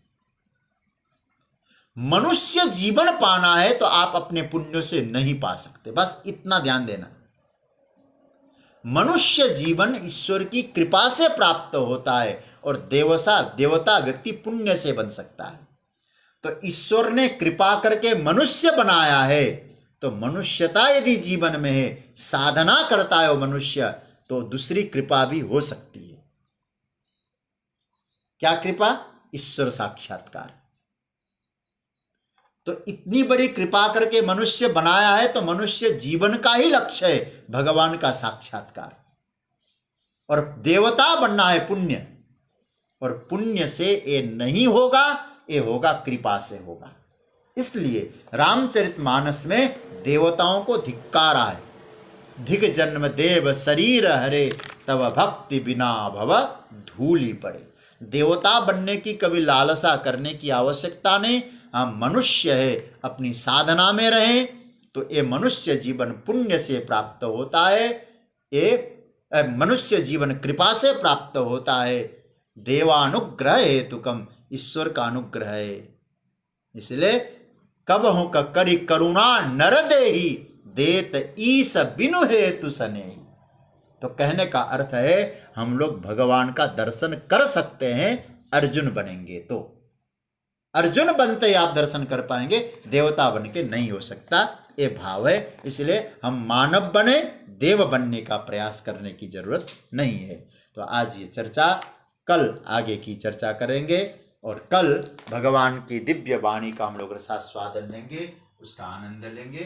Speaker 1: मनुष्य जीवन पाना है तो आप अपने पुण्य से नहीं पा सकते। बस इतना ध्यान देना। मनुष्य जीवन ईश्वर की कृपा से प्राप्त होता है और देवता व्यक्ति पुण्य से बन सकता है। तो ईश्वर ने कृपा करके मनुष्य बनाया है, तो मनुष्यता यदि जीवन में है, साधना करता है वो मनुष्य, तो दूसरी कृपा भी हो सकती है। क्या कृपा? ईश्वर साक्षात्कार। तो इतनी बड़ी कृपा करके मनुष्य बनाया है, तो मनुष्य जीवन का ही लक्ष्य है भगवान का साक्षात्कार। और देवता बनना है पुण्य, और पुण्य से ये नहीं होगा, ये होगा कृपा से होगा। इसलिए रामचरितमानस में देवताओं को धिक्कारा है। धिक जन्म देव शरीर हरे, तब भक्ति बिना भव धूलि पड़े। देवता बनने की कभी लालसा करने की आवश्यकता नहीं। हम मनुष्य है, अपनी साधना में रहें तो ये मनुष्य जीवन पुण्य से प्राप्त होता है। ये मनुष्य जीवन कृपा से प्राप्त होता है। देवानुग्रह हेतुकम, ईश्वर का अनुग्रह है। इसलिए कब हो करी करुणा नर देही, देत ईस बिनु हेतु सने। तो कहने का अर्थ है हम लोग भगवान का दर्शन कर सकते हैं, अर्जुन बनेंगे तो। अर्जुन बनते ही आप दर्शन कर पाएंगे, देवता बन के नहीं हो सकता, ये भाव है। इसलिए हम मानव बने, देव बनने का प्रयास करने की जरूरत नहीं है। तो आज ये चर्चा, कल आगे की चर्चा करेंगे और कल भगवान की दिव्य वाणी का हम लोग रसास्वादन लेंगे, उसका आनंद लेंगे।